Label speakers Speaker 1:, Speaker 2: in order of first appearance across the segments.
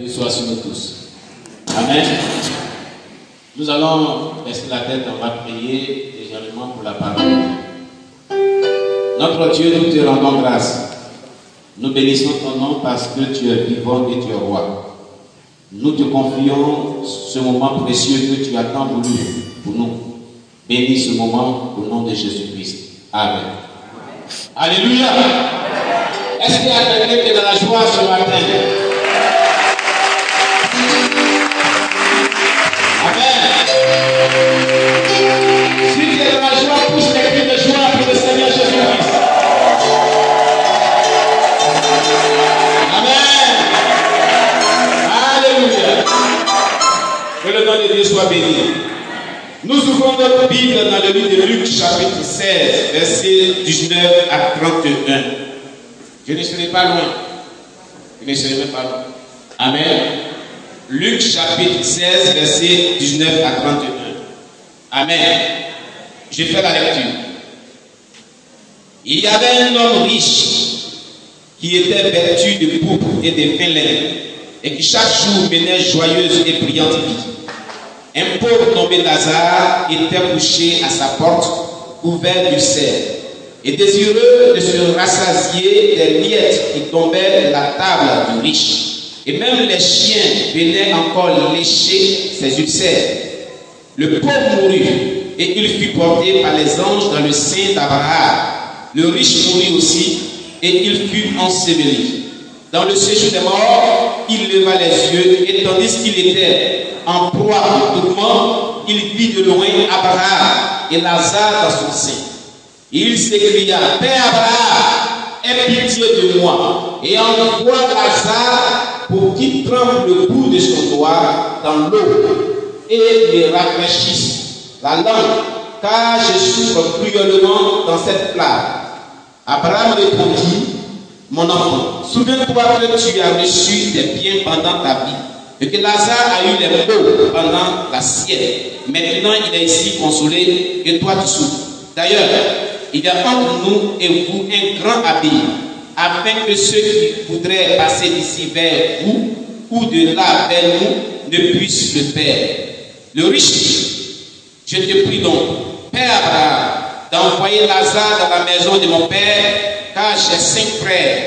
Speaker 1: Soit sur nous tous. Amen. Nous allons baisser la tête, on va prier légèrement pour la parole. Notre Dieu, nous te rendons grâce. Nous bénissons ton nom parce que tu es vivant et tu es roi. Nous te confions ce moment précieux que tu as tant voulu pour nous. Bénis ce moment au nom de Jésus-Christ. Amen. Alléluia. Est-ce qu'il y a quelqu'un qui est dans la joie ce matin? Amen. Si tu es dans la joie, pousse les cris de joie pour le Seigneur Jésus-Christ. Amen. Alléluia. Que le nom de Dieu soit béni. Nous ouvrons notre Bible dans le livre de Luc, chapitre 16, versets 19 à 31. Je ne serai pas loin. Je ne serai même pas loin. Amen. Luc, chapitre 16, versets 19 à 31. Amen. Je fais la lecture. Il y avait un homme riche qui était vêtu de pourpre et de fin lin, et qui chaque jour menait joyeuse et brillante vie. Un pauvre nommé Lazare était couché à sa porte, couvert d'ulcères, et désireux de se rassasier des miettes qui tombaient de la table du riche. Et même les chiens venaient encore lécher ses ulcères. Le pauvre mourut, et il fut porté par les anges dans le sein d'Abraham. Le riche mourut aussi, et il fut enseveli. Dans le séjour des morts, il leva les yeux, et tandis qu'il était en proie au tourment, il vit de loin Abraham et Lazare dans son sein. Il s'écria: Père Abraham, aie pitié de moi, et envoie Lazare pour qu'il trempe le bout de son doigt dans l'eau et me rafraîchisse la langue, car je souffre cruellement dans cette flamme. Abraham répondit: Mon enfant, souviens-toi que tu as reçu des biens pendant ta vie, et que Lazare a eu les maux pendant la sienne. Maintenant, il est ici consolé, et toi tu souffres. D'ailleurs, il y a entre nous et vous un grand abîme, afin que ceux qui voudraient passer d'ici vers vous ou de là vers nous ne puissent le faire. Le riche dit: Je te prie donc, Père Abraham, d'envoyer Lazare dans la maison de mon père, car j'ai 5 frères.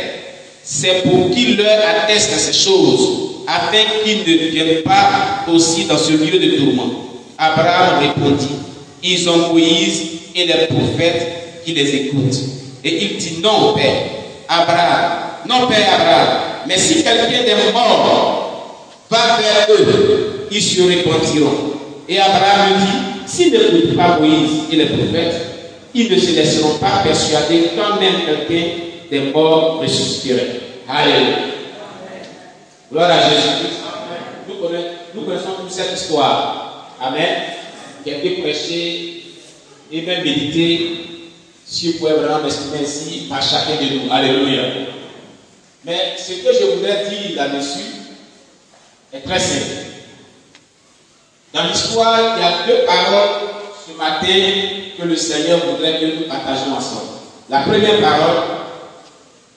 Speaker 1: C'est pour qu'il leur atteste ces choses, afin qu'ils ne viennent pas aussi dans ce lieu de tourment. Abraham répondit: Ils ont Moïse et les prophètes qui les écoutent. Et il dit: Non, Père Abraham, non, Père Abraham, mais si quelqu'un des morts va vers eux, ils se repentiront. Et Abraham dit: S'ils n'écoutent pas Moïse et les prophètes, ils ne se laisseront pas persuader quand même quelqu'un des morts ressusciterait. Alléluia. Gloire à Jésus. Nous connaissons toute cette histoire. Amen. Qui a été prêchée et même méditée, si vous pouvez vraiment m'exprimer ainsi, par chacun de nous. Alléluia. Mais ce que je voudrais dire là-dessus est très simple. Dans l'histoire, il y a 2 paroles ce matin que le Seigneur voudrait que nous partagions ensemble. La première parole,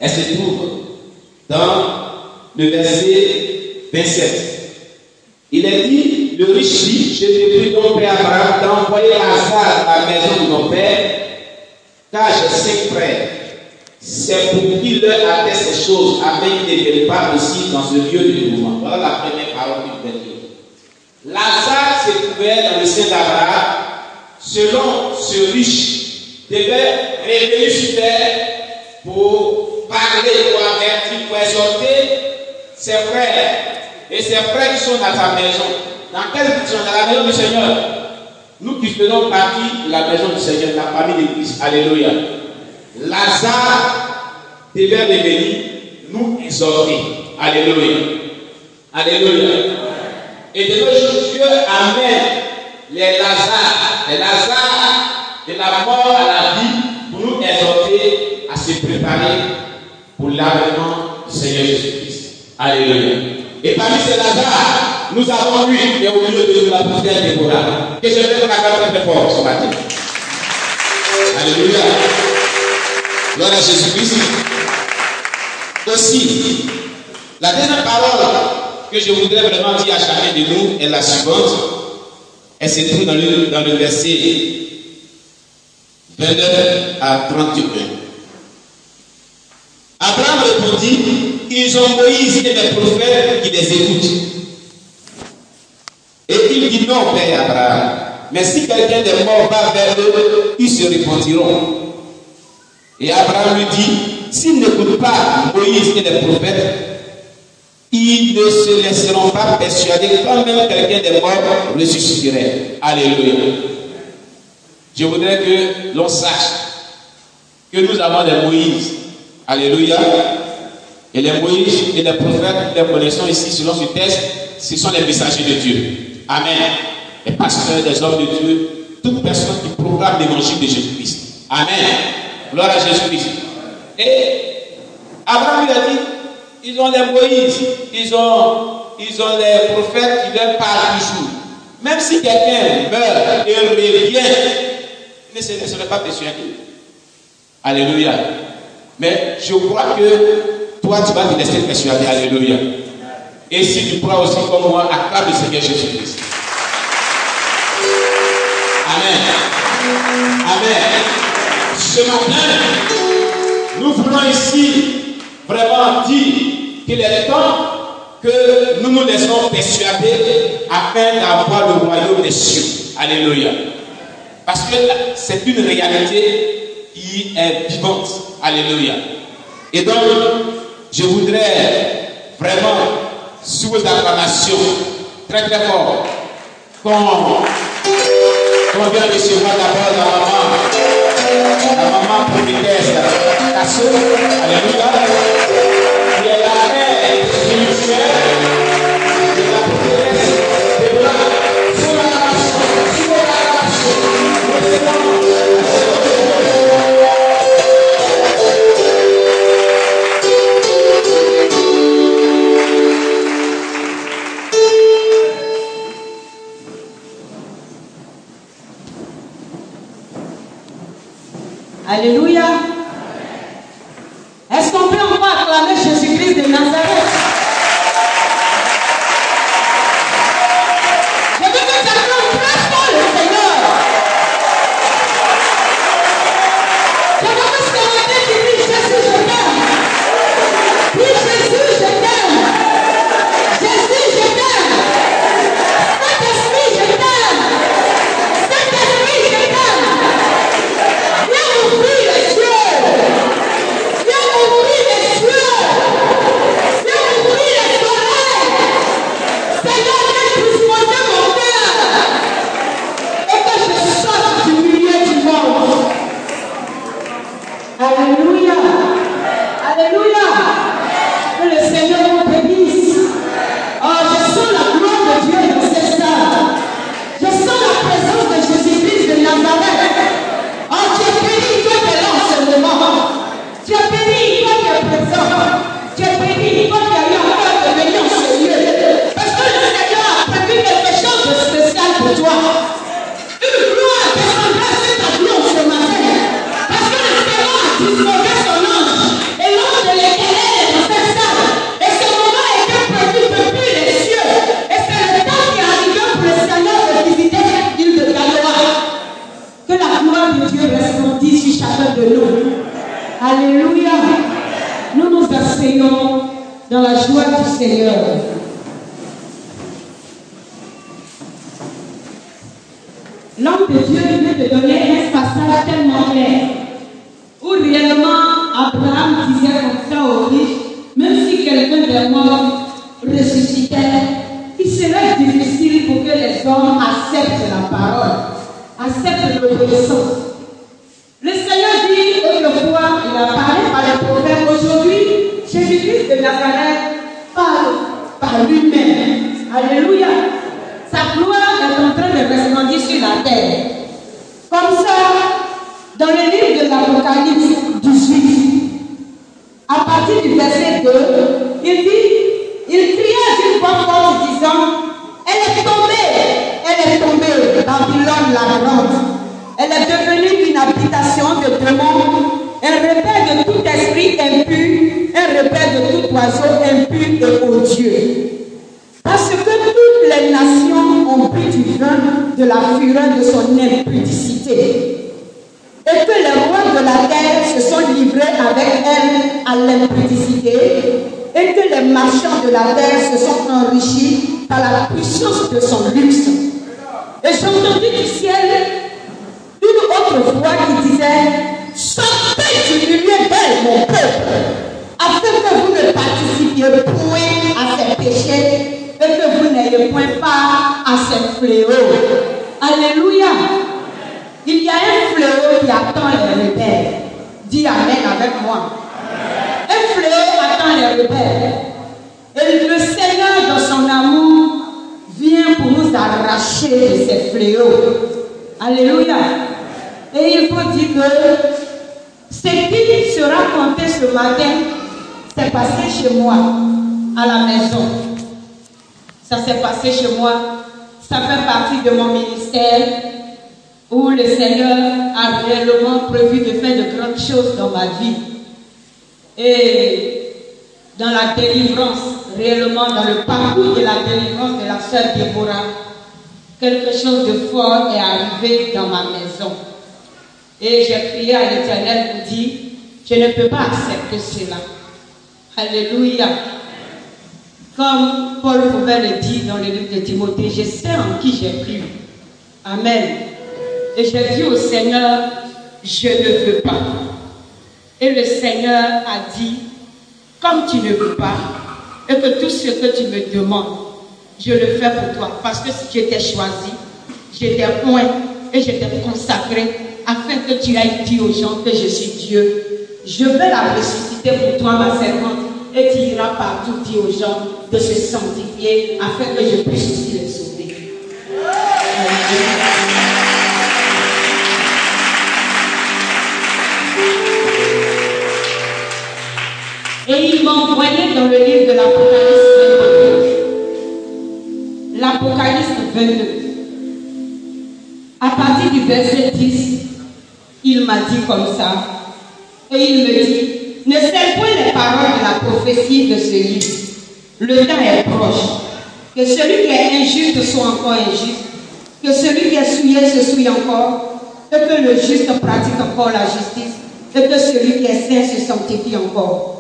Speaker 1: elle se trouve dans le verset 27. Il est dit: Le riche dit: Je te prie donc, Père Abraham, d'envoyer Lazare à la maison de mon père, car j'ai 5 frères. C'est pour qu'il leur atteste ces choses, afin qu'ils ne viennent pas aussi dans ce lieu de tourment. Voilà la première parole qu'il veut dire. Lazare se trouvait dans le sein d'Abraham. Selon ce riche, devait revenir sur terre pour parler, pour avertir, pour exhorter ses frères. Et ses frères qui sont dans sa maison. Dans quelle maison? Dans la maison du Seigneur. Nous qui faisons partie de la maison du Seigneur, la famille de Christ. Alléluia. Lazare devait revenir nous exhorter. Alléluia. Alléluia. Et de nos jours, Dieu amène les Lazare de la mort à la vie pour nous exhorter à se préparer pour l'avènement du Seigneur Jésus-Christ. Alléluia. Et parmi ces Lazare, nous avons eu, et au milieu de la prière de Déborah, que je vais vous accorder très fort ce matin. Alléluia. Gloire à Jésus-Christ. Aussi, la dernière parole que je voudrais vraiment dire à chacun de nous est la suivante. Elle se trouve dans le verset 29 à 31. Abraham répondit, ils ont Moïse et les prophètes qui les écoutent. Et il dit, non, Père Abraham, mais si quelqu'un des morts va vers eux, ils se repentiront. Et Abraham lui dit, s'ils n'écoutent pas Moïse et les prophètes, ils ne se laisseront pas persuader quand même quelqu'un des morts ressusciterait. Alléluia. Je voudrais que l'on sache que nous avons des Moïse. Alléluia. Et les Moïse et les prophètes, les connaissons ici selon ce texte, ce sont les messagers de Dieu. Amen. Les pasteurs, les hommes de Dieu, toute personne qui proclame l'évangile de Jésus-Christ. Amen. Gloire à Jésus-Christ. Et Abraham lui a dit, ils ont les Moïse, ils ont les prophètes qui leur parlent toujours. Même si quelqu'un meurt et revient, il ne se laisserait pas persuader. Alléluia. Mais je crois que toi, tu vas te laisser persuader. Alléluia. Et si tu crois aussi comme moi, acclame le Seigneur Jésus-Christ. Amen. Amen. Ce matin, nous voulons ici vraiment dire qu'il est temps que nous nous laissons persuader afin d'avoir le royaume des cieux. Alléluia. Parce que c'est une réalité qui est vivante. Alléluia. Et donc, je voudrais vraiment, sous vos acclamations, très très fort, qu'on vient recevoir d'abord la maman prophétesse, ta soeur, alléluia, qui est la mère spirituelle de la prophétesse de la sous
Speaker 2: Alléluia. Est-ce qu'on peut encore acclamer Jésus-Christ de Nazareth? Je veux que tu acclames très fort le Seigneur. Je veux que ce matin tu dis Jésus, je t'aime. Oui, Jésus, je t'aime. Jésus, je t'aime. Saint-Esprit, je t'aime. Saint-Esprit, je t'aime. Viens ouvrir les cieux. Viens ouvrir les cieux. Viens ouvrir les oreilles. Seigneur, viens disposer mon cœur. Et que je sorte du milieu du monde. Alléluia. Alléluia. Que le Seigneur vous bénisse. Oh, je sens la gloire de Dieu dans cette salle. Je sens la présence de Jésus-Christ de Nazareth. Oh, tu es béni, toi qui es là en ce moment. Tu es béni, toi qui es présent. Tu es béni, toi qui as eu encore de venir en ce lieu. Parce que le Seigneur a prévu quelque chose de spécial pour toi. Une gloire descendra sur ta vie ce matin. Parce que le Seigneur a disposé son ange. Et l'ange de l'Éternel est dans cette salle. Et ce moment était prévu depuis les cieux. Et c'est le temps qui est arrivé pour le Seigneur de visiter cette ville de Galois. Que la gloire de Dieu resplendisse sur chacun de nous. Alléluia. Nous nous asseyons dans la joie du Seigneur. L'homme de Dieu vient de donner un passage tellement clair où réellement Abraham disait comme ça aux riches, même si quelqu'un des morts ressuscitait, il serait difficile pour que les hommes acceptent la parole, acceptent l'obéissance. Le Seigneur dit autrefois, il a parlé par le prophète. Aujourd'hui, Jésus-Christ de Nazareth parle par lui-même. Alléluia. Sa gloire est en train de resplendir sur la terre. Comme ça, dans le livre de l'Apocalypse 18, à partir du verset 2, il dit, il cria d'une voix forte disant, elle est tombée, Babylone la grande. Elle est devenue une habitation de démons, un repère de tout esprit impur, un repère de tout oiseau impur et odieux. de la fureur de son impudicité. Et que les rois de la terre se sont livrés avec elle à l'impudicité, et que les marchands de la terre se sont enrichis par la puissance de son luxe. Et j'ai entendu du ciel une autre voix qui disait: sortez du milieu d'elle, mon peuple, afin que vous ne participiez point à ses péchés et que vous n'ayez point part à ses fléaux. Alléluia. Il y a un fléau qui attend les rebelles. Dis amen avec moi. Un fléau attend les rebelles. Et le Seigneur, dans son amour, vient pour nous arracher de ces fléaux. Alléluia. Et il faut dire que ce qui sera compté ce matin, c'est passé chez moi, à la maison. Ça s'est passé chez moi. Ça fait partie de mon ministère où le Seigneur a réellement prévu de faire de grandes choses dans ma vie. Et dans la délivrance, réellement dans le parcours de la délivrance de la sœur Déborah, quelque chose de fort est arrivé dans ma maison. Et j'ai prié à l'Éternel pour dire: je ne peux pas accepter cela. Alléluia. Comme Paul pouvait le dire dans le livre de Timothée, je sais en qui j'ai cru. Amen. Et j'ai dit au Seigneur: je ne veux pas. Et le Seigneur a dit: comme tu ne veux pas, et que tout ce que tu me demandes, je le fais pour toi. Parce que si j'étais choisi, j'étais oint et j'étais consacré afin que tu ailles dire aux gens que je suis Dieu. Je vais la ressusciter pour toi, ma servante, et tu iras partout dire aux gens de se sanctifier afin que je puisse aussi les sauver. Et il m'a envoyé dans le livre de l'Apocalypse 22. L'Apocalypse 22. À partir du verset 10, il m'a dit comme ça. Et il me dit: ne scelle point les paroles de la prophétie de ce livre. Le temps est proche. Que celui qui est injuste soit encore injuste. Que celui qui est souillé se souille encore. Et que le juste pratique encore la justice. Et que celui qui est saint se sanctifie encore.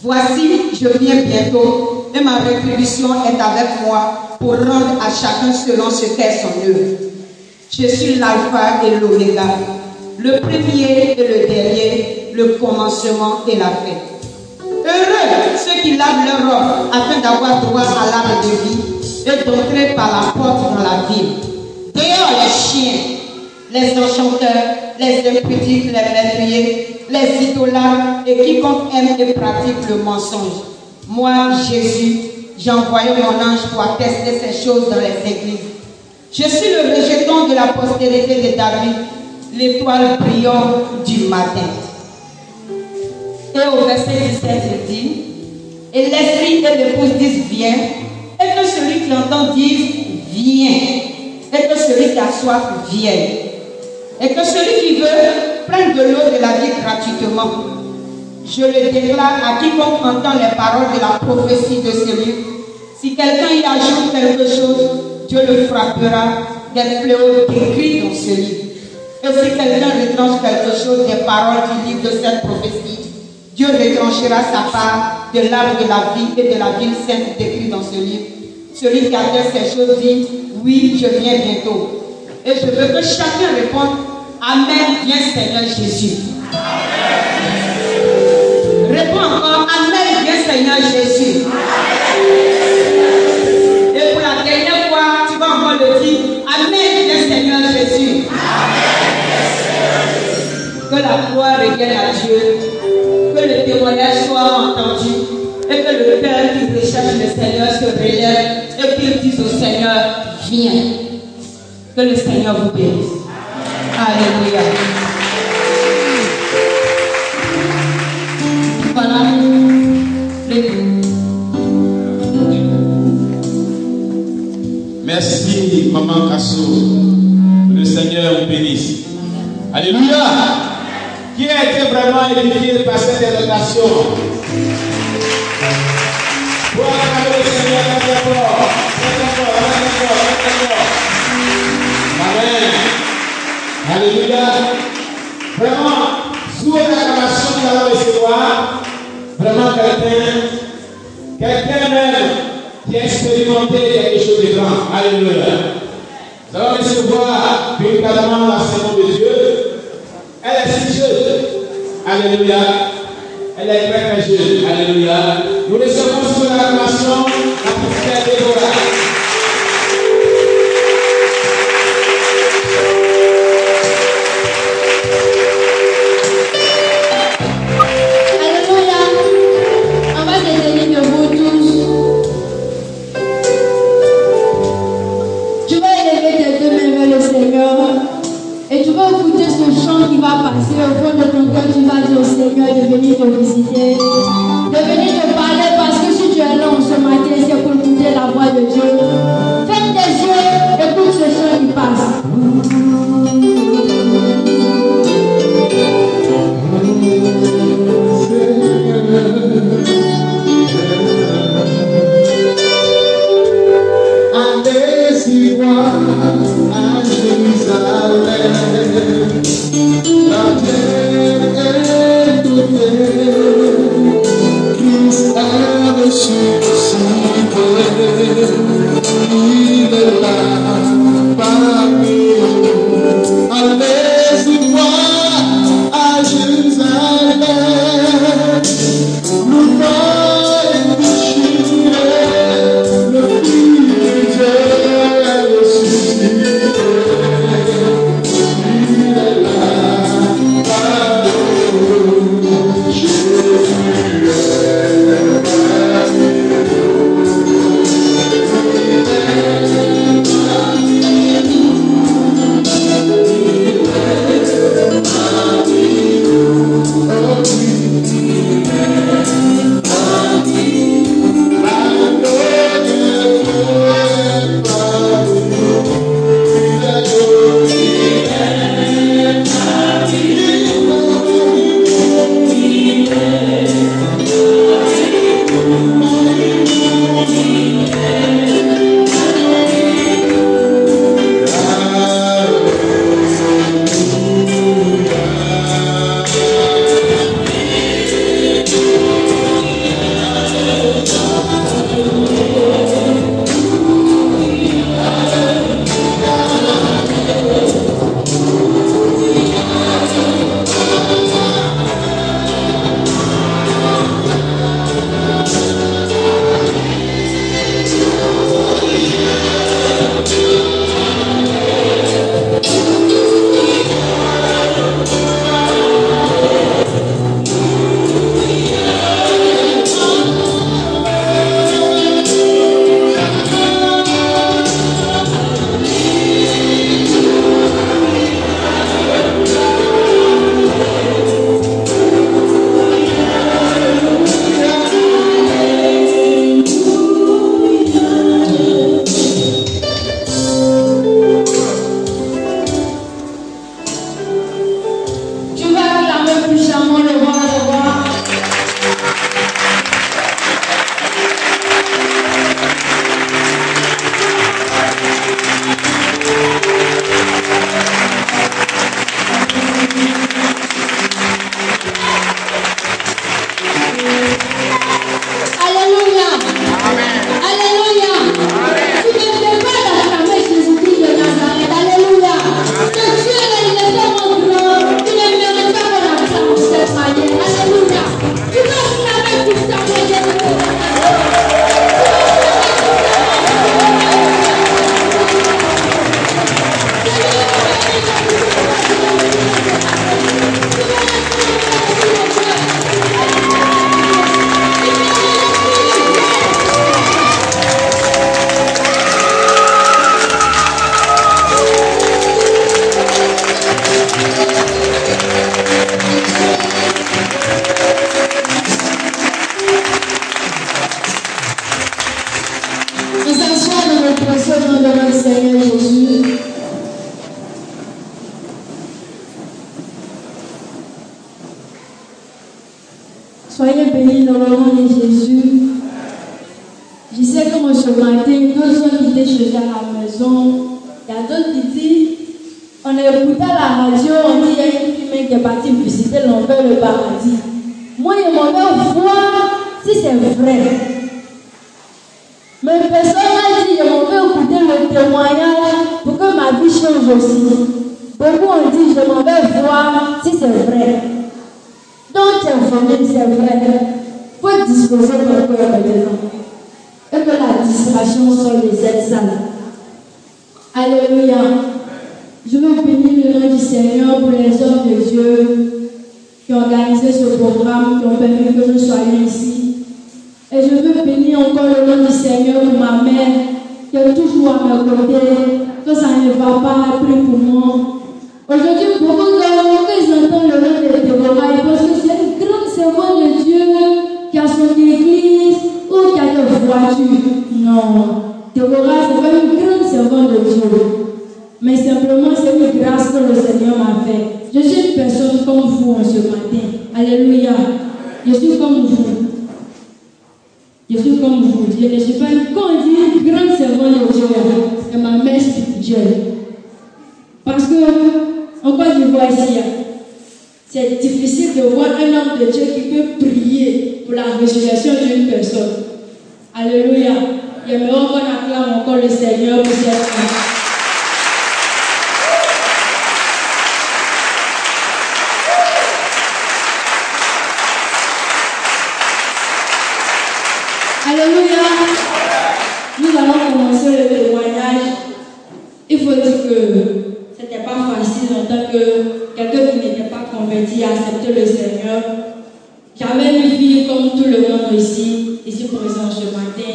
Speaker 2: Voici, je viens bientôt, et ma rétribution est avec moi pour rendre à chacun selon ce qu'est son œuvre. Je suis l'alpha et l'oméga, le premier et le dernier, le commencement et la fin. Heureux ceux qui lavent leur robe afin d'avoir droit à l'arbre de vie et d'entrer par la porte dans la ville. Dehors les chiens, les enchanteurs, les impudiques, les meurtriers, les idolâtres et quiconque aime et pratique le mensonge. Moi, Jésus, j'ai envoyé mon ange pour attester ces choses dans les églises. Je suis le rejeton de la postérité de David, l'étoile brillante du matin. Et au verset 17, il dit: et l'esprit et l'épouse disent viens, et que celui qui entend dise viens, et que celui qui a soif vienne, et que celui qui veut prenne de l'eau de la vie gratuitement. Je le déclare à quiconque entend les paroles de la prophétie de ce livre. Si quelqu'un y ajoute quelque chose, Dieu le frappera des fléaux décrits dans ce livre. Et si quelqu'un retranche quelque chose des paroles du livre de cette prophétie, Dieu retranchera sa part de l'arbre de la vie et de la ville sainte décrite dans ce livre. Celui qui atteste ces choses dit: oui, je viens bientôt. Et je veux que chacun réponde: amen, viens Seigneur Jésus. Amen. Réponds encore: amen, viens Seigneur Jésus. Amen. Et pour la dernière fois, tu vas encore le dire: amen, viens Seigneur Jésus. Amen. Que la gloire revienne à Dieu, que le témoignage soit entendu et que le Père qui recherche le Seigneur se relève et qu'il dise au Seigneur: viens. Que le Seigneur vous bénisse. Alléluia. Voilà.
Speaker 1: Merci, Maman Kasso. Le Seigneur vous bénisse. Alléluia. Qui a été vraiment édifié par cette exhortation? Pour acclamer le Seigneur, Alléluia. Vraiment, sous l'acclamation, nous allons recevoir vraiment quelqu'un même qui a expérimenté quelque chose de grand. Alléluia. Nous allons recevoir véritablement l'enseignement de Dieu. Elle est si jeune. Alléluia. Elle est très très jeune. Alléluia. Nous recevons sous l'acclamation la petite Déborah.
Speaker 3: Et tu vas écouter ce chant qui va passer au fond de ton cœur. Tu vas dire au Seigneur de venir te visiter, de venir te parler, parce que si tu es là ce matin, c'est pour écouter la voix de Dieu. Ferme tes yeux, écoute ce chant qui passe. Soyez bénis dans le nom de Jésus. Je sais comment ce matin, d'autres ont quitté chez eux à la maison. Il y a d'autres qui disent, on On a écouté à la radio, on dit qu'il y a une fille qui est partie visiter l'enfer, le paradis. Moi, je m'en vais voir si c'est vrai. Mais personne n'a dit, je m'en vais écouter le témoignage pour que ma vie change aussi. Beaucoup ont dit, je m'en vais voir si c'est vrai. Donc, t'informer, c'est vrai. Il faut disposer ton cœur maintenant. Et que la distraction soit les aides sales. Alléluia. Je veux bénir le nom du Seigneur pour les hommes de Dieu qui ont organisé ce programme, qui ont permis que nous soyons ici. Et je veux bénir encore le nom du Seigneur pour ma mère qui est toujours à mes côtés. Que ça ne va pas, elle prie pour moi. Aujourd'hui, beaucoup d'hommes, quand ils entendent le nom de Déborah, ils pensent que c'est une grande servante de Dieu qui a son église ou qui a des voitures. Non. Déborah, c'est pas une grande servante de Dieu. Mais simplement, c'est une grâce que le Seigneur m'a fait. Je suis une personne comme vous en ce matin. Alléluia. Je suis comme vous. Je suis comme vous. Je ne suis pas une, quand on dit une grande servante de Dieu, c'est ma mère spirituelle. Parce que, en Côte d'Ivoire ici, c'est difficile de voir un homme de Dieu qui peut prier pour la résurrection d'une personne. Alléluia. J'aimerais qu'on acclame encore le Seigneur pour cette femme. Alléluia. Nous allons commencer le témoignage. Il faut dire que ce n'était pas facile en tant que quelqu'un qui n'était pas converti à accepter le Seigneur. J'avais une fille comme tout le monde ici présent ce matin.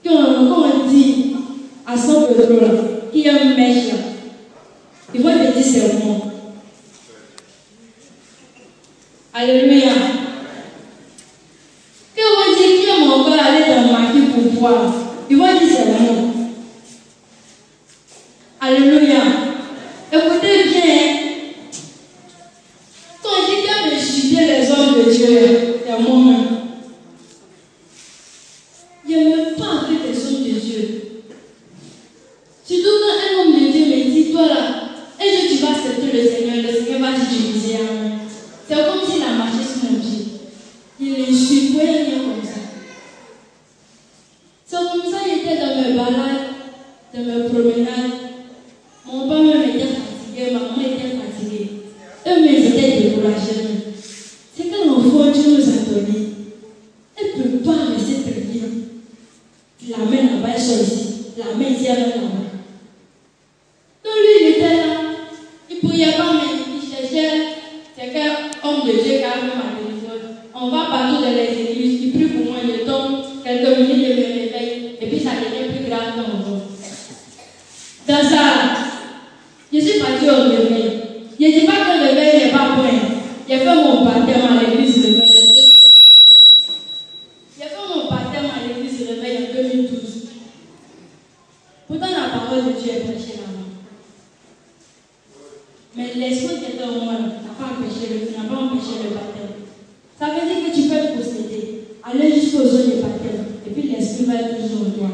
Speaker 3: Quand on dit à son pétrole qu'il y a un mèche là, il va te dire c'est moi. Alléluia. Quand on dit qu'il y a mon père aller dans ma vie pour voir, il va dire c'est moi. Alléluia. Écoutez bien. Quand on dit qu'il y a ressuscité les hommes de Dieu, c'est moi-même. Je ne veux pas avec les hommes de Dieu. Surtout quand un homme de Dieu me dit, toi là, est-ce que tu vas accepter le Seigneur va t'utiliser à moi. C'est comme s'il a marché sur mon pied. Il insulte, vous voyez rien comme ça. C'est comme ça qu'il était dans mes balades, dans mes promenades. Mon père même était fatigué, ma maman était fatiguée. Eux-mêmes étaient découragés. C'est quand l'enfant Dieu nous a donné. Elle ne peut pas rester tranquille. La main là-bas, elle sort ici. La main ici, elle est là-bas. Donc lui, il était là. Il ne priait pas, mais il cherchait. C'est qu'un homme de Dieu qui a vu ma téléphone. On va partout dans les églises. Il prie pour moi, je tombe. Quelques minutes, je me réveille. Et puis ça devient plus grave encore. Dans ça, je suis partie au réveil. Je ne dis pas que le réveil n'est pas point. J'ai fait mon baptême à l'église de réveil. J'ai fait mon baptême à l'église de réveil en 2012. Pourtant, la parole de Dieu est prêchée là-bas. Mais l'esprit qui était au moi n'a pas empêché le baptême. Ça veut dire que tu peux posséder, aller jusqu'aux zones de baptême, et puis l'esprit va être toujours en toi.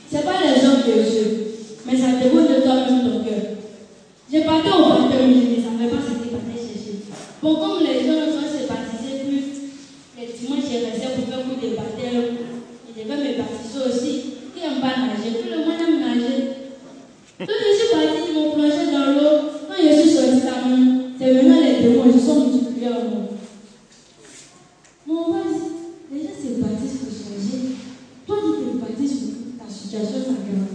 Speaker 3: Ce n'est pas les hommes de Dieu, mais ça dépend de toi-même ton cœur. J'ai parti au baptême, je ne savais pas ce qu'il fallait chercher. Bon, comme les gens sont se baptiser plus, les dimanches, j'ai resté pour faire beaucoup de baptême. Je devais me baptiser aussi. Qui n'aime pas nager? Tout le monde aime nager. Donc je suis partie, ils m'ont plongé dans l'eau. Quand je suis sortie là, c'est maintenant les démons, ils sont multipliés en moi. Mon vas-y, les gens se baptisent pour changer. Toi, tu te baptises pour ta situation s'aggrave.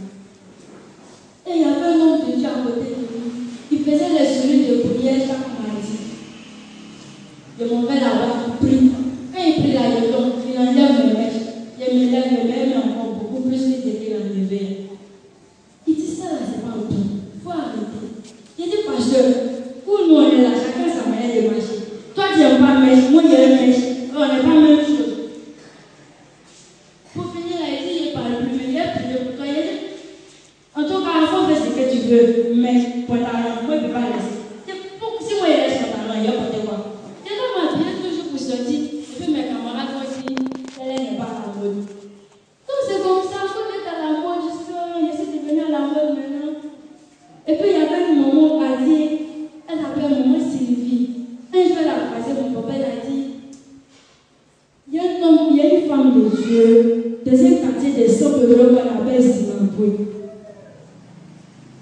Speaker 3: Et il y avait un homme de Dieu à côté de lui. Il faisait les souliers de prière chaque mardi. Je m'en vais là-bas, il prie. Quand il prie là, il enlève mes mèches. Je me lève mes mèches, mais encore beaucoup plus que c'était enlevé. Il dit ça là, c'est pas bon. Il faut arrêter. Il dit, pasteur, pour nous on est là, chacun sa manière de marcher. Toi tu n'aimes pas mèche, moi j'aime mèche. On n'est pas même chose. Pour finir là, il dit, je ne parle plus, mais il a prié pour toi. Il dit, en tout cas, il faut faire ce que tu veux, mais pour ta langue, moi je ne peux pas laisser. Si moi je laisse pour ta langue, il y a pour quoi? Et donc, moi, je toujours pour sortir, et puis mes camarades vont dire, elle n'est pas à la mode. Donc c'est comme ça, il faut mettre à la mode, je suis devenue à la mode maintenant. dans un quartier de 100 euros qu'on appelle Zimbabwe.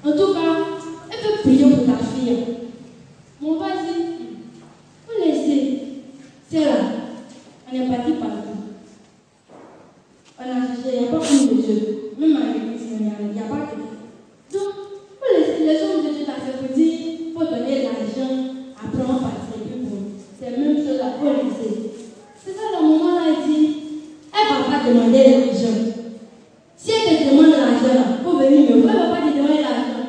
Speaker 3: En tout cas, elle peut prier pour ta fille. Mon père dit, vous laissez, c'est là, on est parti partout. On a cherché, il n'y a pas beaucoup de Dieu. Même à l'église, il n'y a pas de Dieu. Donc, vous laissez les hommes de Dieu là, c'est pour dire, il faut donner l'argent, après on passe les plus pour. C'est la même chose là, il faut laisser. C'est ça, le moment là, il dit, elle ne va pas demander l'argent. Si elle te demande l'argent là, il faut venir me voir, elle ne va pas te demander l'argent.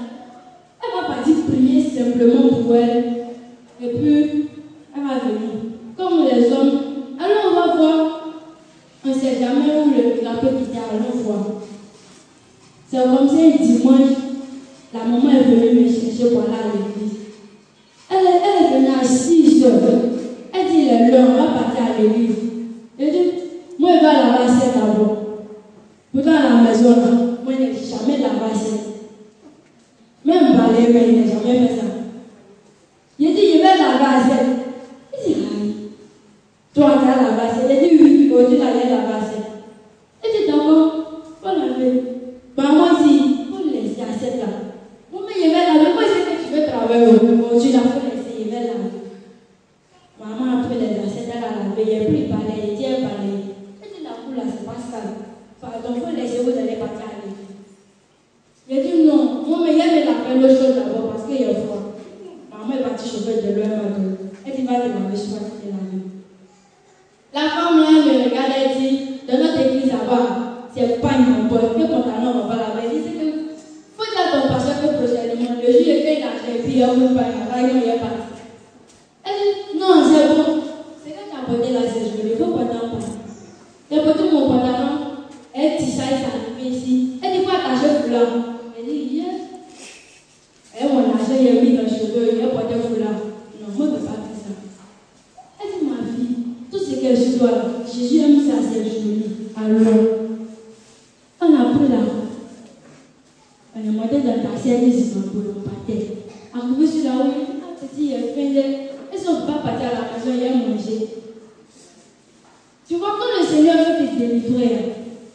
Speaker 3: Elle va partir prier simplement pour elle. Et puis, elle va venir. Comme les hommes, alors on va voir. On ne sait jamais où la peut quitter, allons voir. C'est comme ça, un dimanche, la maman est venue me chercher pour aller à l'église. Elle est venue à 6 heures. Elle dit, il est long, on va partir à l'église. Elle dit, moi, je vais laver l'assiette d'abord. Pourtant, à la maison, là, moi, je n'ai jamais lavé l'assiette. Même balayer, mais il n'a jamais fait ça. Il dit, je vais laver l'assiette. Il dit, aïe. Toi, tu as lavé l'assiette. Il dit, oui, aujourd'hui, tu as lavé l'assiette. Il dit, d'accord, il faut laver. Maman dit, il faut laisser l'assiette là. Moi, mais je vais laver. Moi, c'est que tu veux travailler aujourd'hui, il faut laisser, je vais laver. Maman a pris les assiettes, elle a lavé, il a pris le balai, il dit, elle balaye. Elle dit, la poule là, c'est pas ça. Pardon, il faut laisser, vous allez partir à l'église. Il a dit, non, moi, mais il y a laver l'autre chose d'abord parce qu'il y a froid. Maman est partie chauffer de l'eau, elle dit, va te laver, je vais te laver. La femme là, elle me regarde, elle dit, dans notre église là-bas, c'est pas une bonne, que pantalon, on va laver. Elle dit, c'est que, faut dire à ton pasteur que prochainement, le jour où il a fait, puis il a voulu pas laver, il est parti. Elle dit, non, c'est bon. C'est que tu as porté là, c'est joli, il faut porter un pantalon. J'ai porté mon pantalon, elle dit ça, elle s'est arrivée ici. Elle dit, faut attacher le foulard. Elle dit, yes. Et mon argent, il a mis dans le cheveu, il a porté le foulard. Non, moi, je ne peux pas faire ça. Elle dit, ma fille, tout ce qu'elle se doit là, Jésus aime ça, c'est joli. Alors, on a pris là. On est monté dans le taxi, elle dit, on partait. Arrivé sur la rue, ah, petit, elle fait elles ne sont pas parties à la maison, il y a mangé. Tu vois, quand le Seigneur veut te délivrer,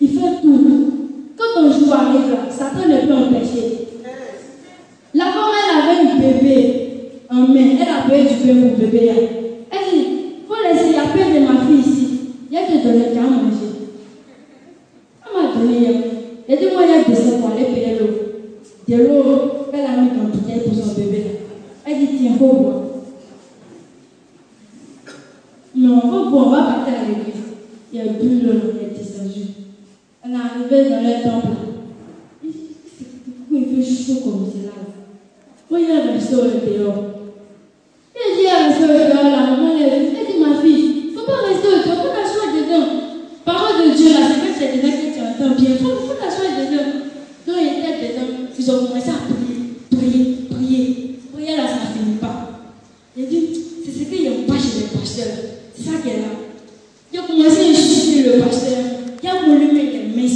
Speaker 3: il fait tout. Quand ton jour arrive là, Satan ne peut empêcher. La femme, elle avait un bébé en main, elle a payé du pain pour le bébé. Elle dit, il faut laisser la paix de ma fille ici. Il y a te donné qu'à manger. Elle m'a donné. Elle dit, moi, il y a des pour aller payer l'eau. De l'eau, elle a mis dans le bouteille pour son bébé. Elle dit, tiens, faut boire. Non, on va partir à l'église. Il y a bu l'eau, il y a descendu. On est arrivé dans le temple. Pourquoi il fait chaud comme c'est là? Moi, il y a un resto dehors. Il dit à rester dehors, la maman, elle dit, ma fille, il ne faut pas rester dehors, il faut t'asseoir dedans. Parole de Dieu, là, c'est que c'est dedans que tu entends bien. Il faut t'asseoir dedans. Donc, il était dedans. Ils ont commencé à prier. Prier, là, ça ne finit pas. Il dit, c'est ce qu'il n'y a pas chez les pasteurs. C'est ça qui est là. Il a commencé à insulter le pasteur. Il a voulu mettre les mains.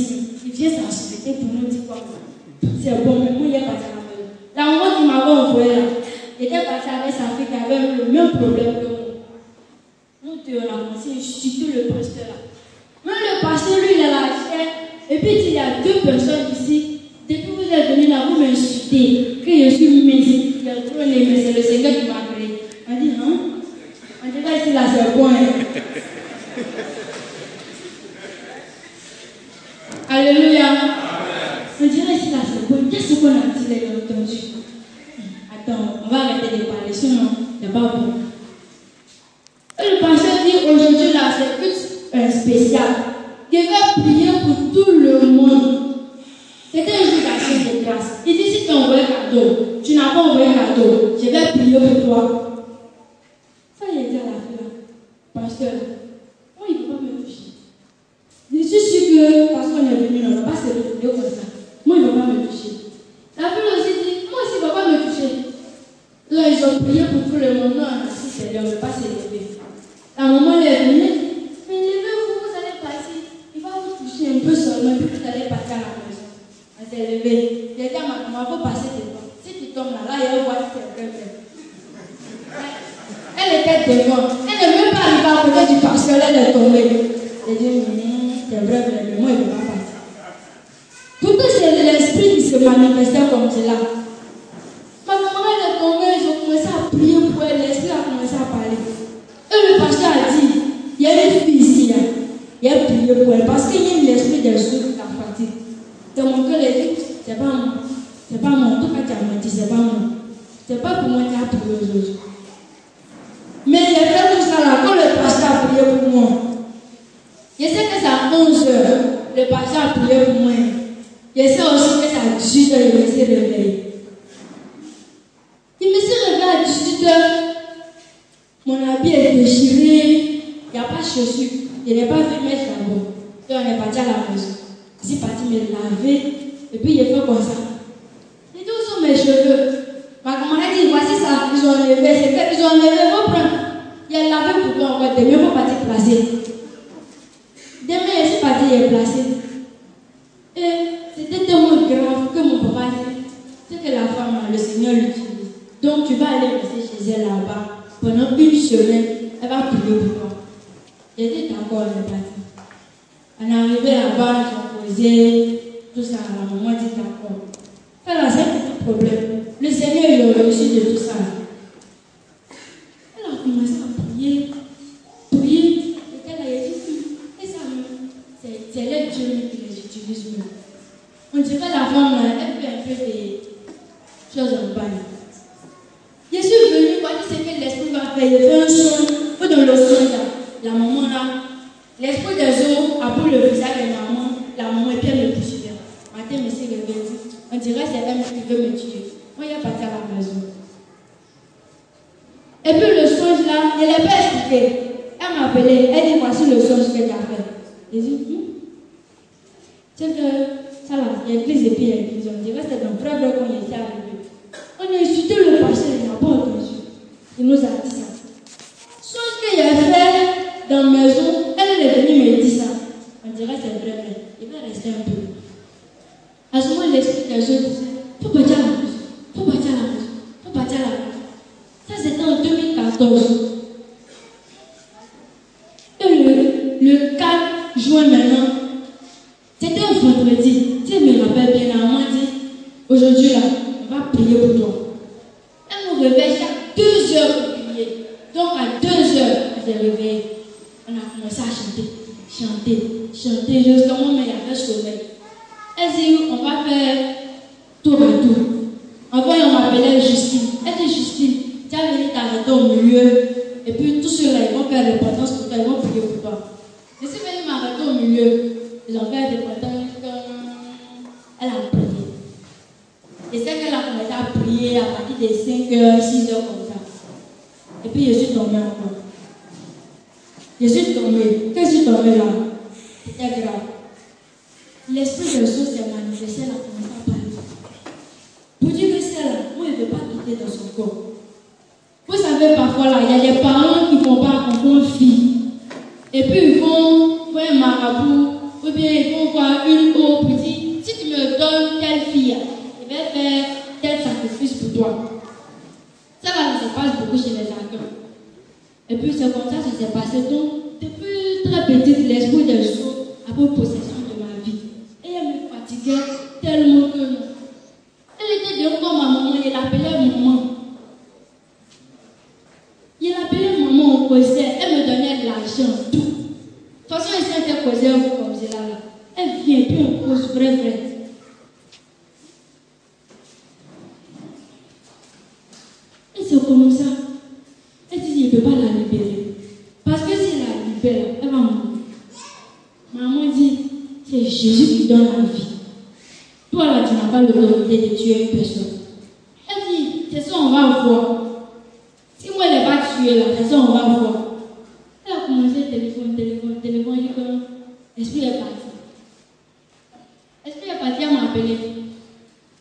Speaker 3: Il vient s'insulter pour nous dire quoi. C'est bon, mais moi, il est parti à la maison. La maman qui m'avait envoyé là, il était parti avec sa fille qui avait le même problème que moi. Nous deux, on a commencé à insulter le pasteur là. Même le pasteur, lui, il a la chair. Et puis, il y a 2 personnes ici. Depuis que vous êtes venus là, vous m'insultez. Que je suis mince. Il y a trop les mains. C'est le Seigneur qui m'a créé. On dit, hein? On dit, là, ici, là, c'est bon. Alléluia. On dirait ici, là, c'est bon. Qu'est-ce qu'on a dit, les entendu? Attends, on va arrêter de parler, sinon, c'est pas bon. Et le pasteur dit, aujourd'hui, là, c'est plus spécial. Je vais prier pour tout le monde. C'était un jour d'action de grâce. Il dit, si tu as envoyé un cadeau, tu n'as pas envoyé un cadeau, je vais prier pour toi. Ça, il a dit à la fille, pasteur, moi, il ne peut pas me toucher. Je suis sûre que, parce qu'on est venu, on ne va pas se retrouver comme ça. Moi, il ne va pas me toucher. La fille aussi dit, moi aussi, il ne va pas me toucher. Là, ils ont prié pour tout le monde. Non, si c'est là, on ne va pas se lever. La maman est venue. Mais levez-vous, vous allez passer. Il va vous toucher un peu seulement, puis vous allez passer à la maison. Elle s'est levée. Elle a dit à ma maman, il faut passer devant. Si tu tombes là, il va voir si c'est quelqu'un. Elle était devant. Elle n'est même pas arrivée à côté du pasteur, elle est tombée. Elle dit, c'est vrai, mais moi, il ne va pas partir. Pourtant, c'est l'esprit qui se manifestait comme cela. Ma maman est tombée, ils ont commencé à prier pour elle, l'esprit a commencé à parler. Et le pasteur a dit, il y a une fille ici, il a prié pour elle, parce qu'il y a l'esprit des choses qui l'a fatigue. Donc mon cœur a dit, c'est pas moi. C'est pas moi. En tout cas, tu as menti, c'est pas moi. C'est pas pour moi qui a prié aux autres. Mais j'ai fait tout ça là, quand le pasteur a prié pour moi, je sais que c'est à 11h, le pasteur a prié pour moi. Je sais aussi que c'est à 18h, il me s'est réveillé. Il me s'est réveillé à 18h, mon habit est déchiré, il n'y a pas de chaussures, je n'ai pas vu mettre là-bas. Et on est parti à la maison. Je suis parti me laver, et puis il fait comme ça. J'ai dit, où sont mes cheveux? Ma maman a dit, voici ça, ils ont enlevé, c'est que ils ont enlevé, vos prendre. Il a lavé pour toi, encore, demain, il faut partir placer. Demain, je suis parti et placé. Et c'était tellement grave que mon papa a dit, c'est que la femme, le Seigneur l'utilise. Donc tu vas aller rester chez elle là-bas pendant une semaine, elle va prier pour toi. J'ai dit, d'accord, elle est partie. On est arrivé là-bas, ils ont posé, tout ça, la maman dit d'accord. Là, c'est un petit problème. Le Seigneur, il a reçu de tout ça. Elle a commencé à prier. Prier. Et elle a dit, et ça, c'est les dieux qui les utilisent. On dirait la femme, elle fait un peu des choses en bail. Je suis venue, voici ce que l'esprit va faire. Il fait un son. Faut dans le son là. La maman là. L'esprit des eaux a pris le visage de la maman et puis elle me pousse bien. Matin, monsieur le dit, on dirait que c'est elle qui veut me tuer. Moi, il est parti à la maison. Et puis le songe là, je ne l'ai pas expliqué. Elle m'a appelé, elle dit, voici le songe que tu as fait. J'ai dit, c'est que ça là, il y a l'église et puis il y a l'église. On dirait que c'est dans frère quand il était arrivé. On a insulté le pasteur, il n'a pas entendu. Il nous a dit ça. Songe que j'ai fait dans la maison, elle est venue me dire ça. On dirait que c'est vrai, mais il va rester un peu. À ce moment, l'esprit des gens disait, faut partir à la maison, faut partir à la maison, faut partir à la maison. Ça, c'était en 2014. Et le 4 juin maintenant, c'était un vendredi. Tu me rappelles bien, la maman dit, aujourd'hui là, on va prier pour toi. Elle nous réveille chaque 2 heures pour prier. Donc à 2 heures, elle s'est réveillée. On a commencé à chanter jusqu'à un moment où il y avait sommeil. Elle dit, on va faire tour à tour. Enfin, on m'appelait Justine. Elle dit, Justine, tu as venu t'arrêter au milieu. Et puis, tous ceux-là, ils vont faire l'importance pour toi, ils vont prier pour toi. Je suis venue m'arrêter au milieu. Ils ont fait l'importance. Elle a prié. Et c'est qu'elle a commencé à prier à partir de 5h, 6h comme ça. Et puis, je suis tombée encore. Je suis tombée. Quand je suis tombée là, c'était grave. L'esprit de choses s'est manifesté, elle a commencé à parler. Pour dire que c'est là, moi, il ne veut pas quitter dans son corps. Vous savez, parfois là, il y a des parents qui ne font pas comprendre fille. Et puis ils vont voir un marabout, ou bien ils vont voir une eau pour dire, si tu me donnes telle fille, je vais faire tel sacrifice pour toi. Ça va, ça se passe beaucoup chez les acteurs. Et puis c'est comme ça que ça s'est passé. Donc, depuis très petite, l'esprit des choses a pris possession de ma vie. Et elle me fatiguait tellement que non. Elle était de comme ma maman, elle l'appelait maman. Il appelait maman, on causait, elle me donnait de l'argent, tout. De toute façon, elle s'était causée un peu comme cela. Elle vient, puis on cause vrai. Et c'est comme ça. Elle dit, je ne peux pas la libérer. Parce que si elle la libère, elle va mourir. Maman dit, c'est Jésus qui donne la vie. Toi là, tu n'as pas l'autorité de tuer une personne. Elle dit, c'est ça, on va voir. Si moi, elle n'est pas tuée là, c'est ça, on va voir. Elle a commencé téléphone, il dit que l'esprit est parti. L'esprit est parti, elle m'a appelé.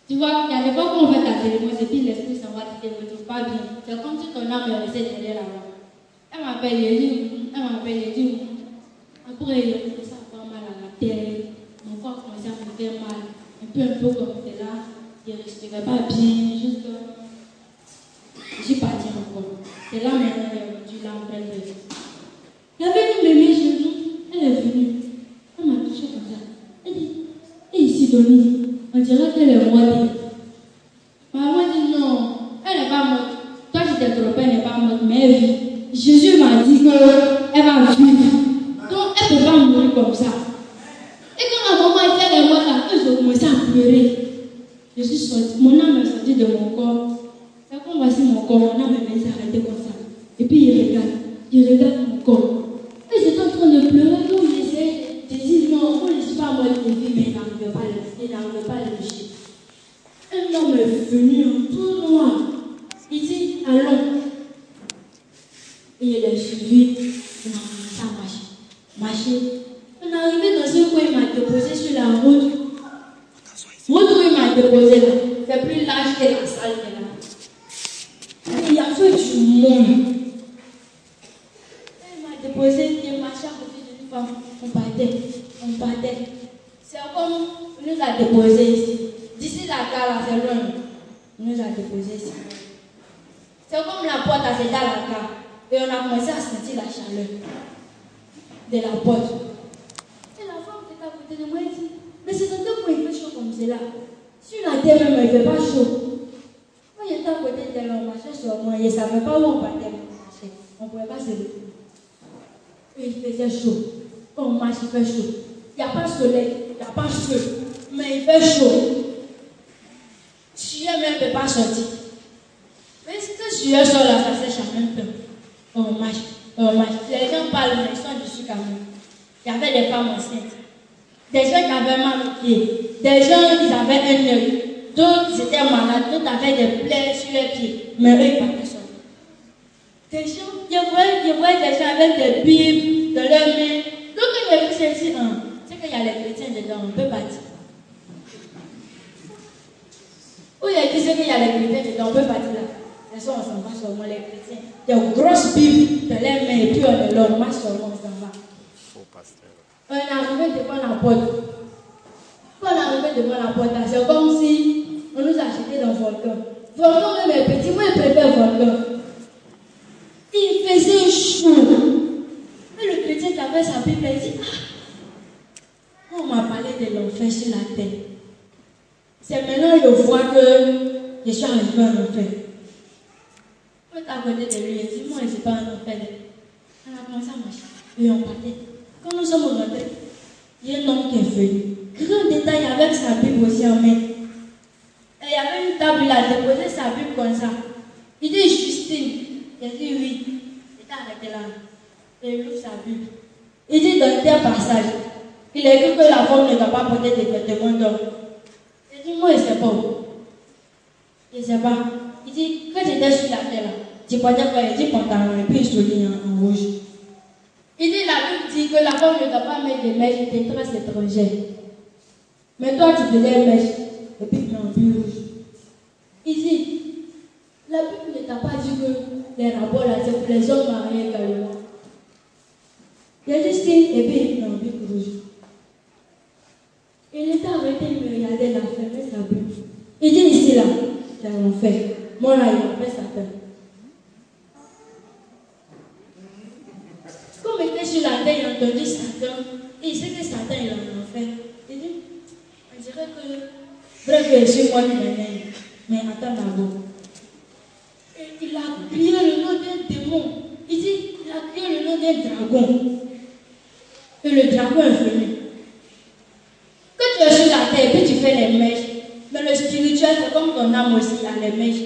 Speaker 3: Tu vois, il y a des fois qu'on fait ta téléphone, et puis l'esprit s'en va, tu ne te retrouves pas bien. C'est comme si ton âme est restée derrière là-bas. Elle m'appelle, elle dit, après, il a commencé à avoir mal à la tête, mon corps commençait à me faire mal, un peu comme c'était là, je ne respirais pas bien, juste. Je suis partie encore. C'est là maintenant, elle est venue là en train de. Il y avait une mémé chez nous, elle est venue. Elle m'a Sidonie, on dirait qu'elle est morte. Maman dit non, elle n'est pas morte. Toi, tu t'es trompé, elle n'est pas morte, mais elle vit. Jésus m'a dit qu'elle va vivre. Donc, elle ne peut pas mourir comme ça. Et quand ma maman dit qu'elle est morte, j'ai commencé à pleurer. Je suis sortie, mon âme est sortie de mon corps. C'est comme voici mon corps, mon âme est s'arrêter comme ça. Et puis il regarde mon corps. Et j'étais en train de pleurer, donc j'essayais de dire non, on ne dit pas moi de vie, mais il n'arrivait pas à le lâcher. Un homme est venu en tout noir. Il dit allons. Et il est suivi, on a commencé à marcher. On est arrivé dans un coin, il m'a déposé sur la route. Route où il m'a déposé là, c'est plus large que la salle qui est là. Il y a fait du monde. Il m'a déposé, il marchait à côté d'une femme. On battait. C'est comme il nous a déposé ici. D'ici la gare là, c'est loin. Il nous a déposé ici. C'est comme la porte, c'est dans la gare. Et on a commencé à sentir la chaleur de la porte. Et la femme qui était à côté de moi dit, mais c'est un peu il fait chaud comme cela. Sur la terre même, il ne fait pas chaud. Moi, j'étais à côté d'elle, on marchait sur moi. Je ne savais pas où on partait. On ne pouvait pas se lever. Et il faisait chaud. Quand on marche, il fait chaud. Il n'y a pas de soleil, il n'y a pas de feu. Mais il fait chaud. Si elle même ne peut pas sortir. Mais si je sors là, ça sèche en même temps. On marche. Les gens parlent, mais ils sont dessus quand même. Il y avait des femmes enceintes. Des gens qui avaient mal aux pieds. Des gens qui avaient un œil. D'autres étaient malades. D'autres avaient des plaies sur les pieds. Mais eux, ils partaient seuls. Des gens, je voyais des gens avec des bibles dans leurs mains. Donc, quand j'ai vu ceci, c'est qu'il y a les chrétiens dedans, on peut partir. Où il a dit qu'il y a les chrétiens dedans, on peut partir là. Les gens, on s'en va seulement, les chrétiens. Des grosses bibles dans les mains, et puis on est là, on marche seulement, on s'en va. On est arrivé devant la porte. Quand on est arrivé devant la porte, c'est comme si on nous a acheté dans le volcan. Volcan, même les petits, moi je préfère volcan. Il faisait chaud. Et le chrétien qui avait sa Bible, il dit, on m'a parlé de l'enfer sur la terre. C'est maintenant que je vois que je suis arrivé en enfer. Quand tu es à côté de lui, il dit, moi je ne suis pas en enfer. On a commencé à marcher. Et on partait. Quand nous sommes rentrés, il y a un homme qui est venu. Grand détail avec sa Bible aussi en main. Et il y avait une table, il a déposé sa Bible comme ça. Il dit Justine. Il a dit oui. Il était arrêté là. Et il ouvre sa Bible. Il dit dans tel passage, il a écrit que la femme ne doit pas porter des vêtements d'homme. Il dit moi je ne sais pas. Je ne sais pas. Il dit quand j'étais sur la terre là, tu portais quoi? Il dit pantalon et puis je souligne en rouge. Il dit la Bible dit que la femme ne doit pas mettre des mèches des traces étrangères. Mais toi tu faisais mèche et puis tu en rouge. Il dit la Bible ne t'a pas dit que les rapports là c'est pour les hommes mariés également. Il a dit si et puis il en rouge. Il était arrêté, il me regardait, il a fermé sa Bible. Il dit ici là, c'est l'enfer. Moi là, il a fait Satan. Comme il était sur la terre, il a entendu Satan. Et il sait que Satan il est en enfer. Il dit, on dirait que, bref, je suis moi lui-même. Mais attends d'abord. Et il a crié le nom d'un démon. Il dit, il a crié le nom d'un dragon. Et le dragon est venu. Quand tu es sur la terre et puis tu fais les mèches, mais le spirituel, c'est comme ton âme aussi, il a les mèches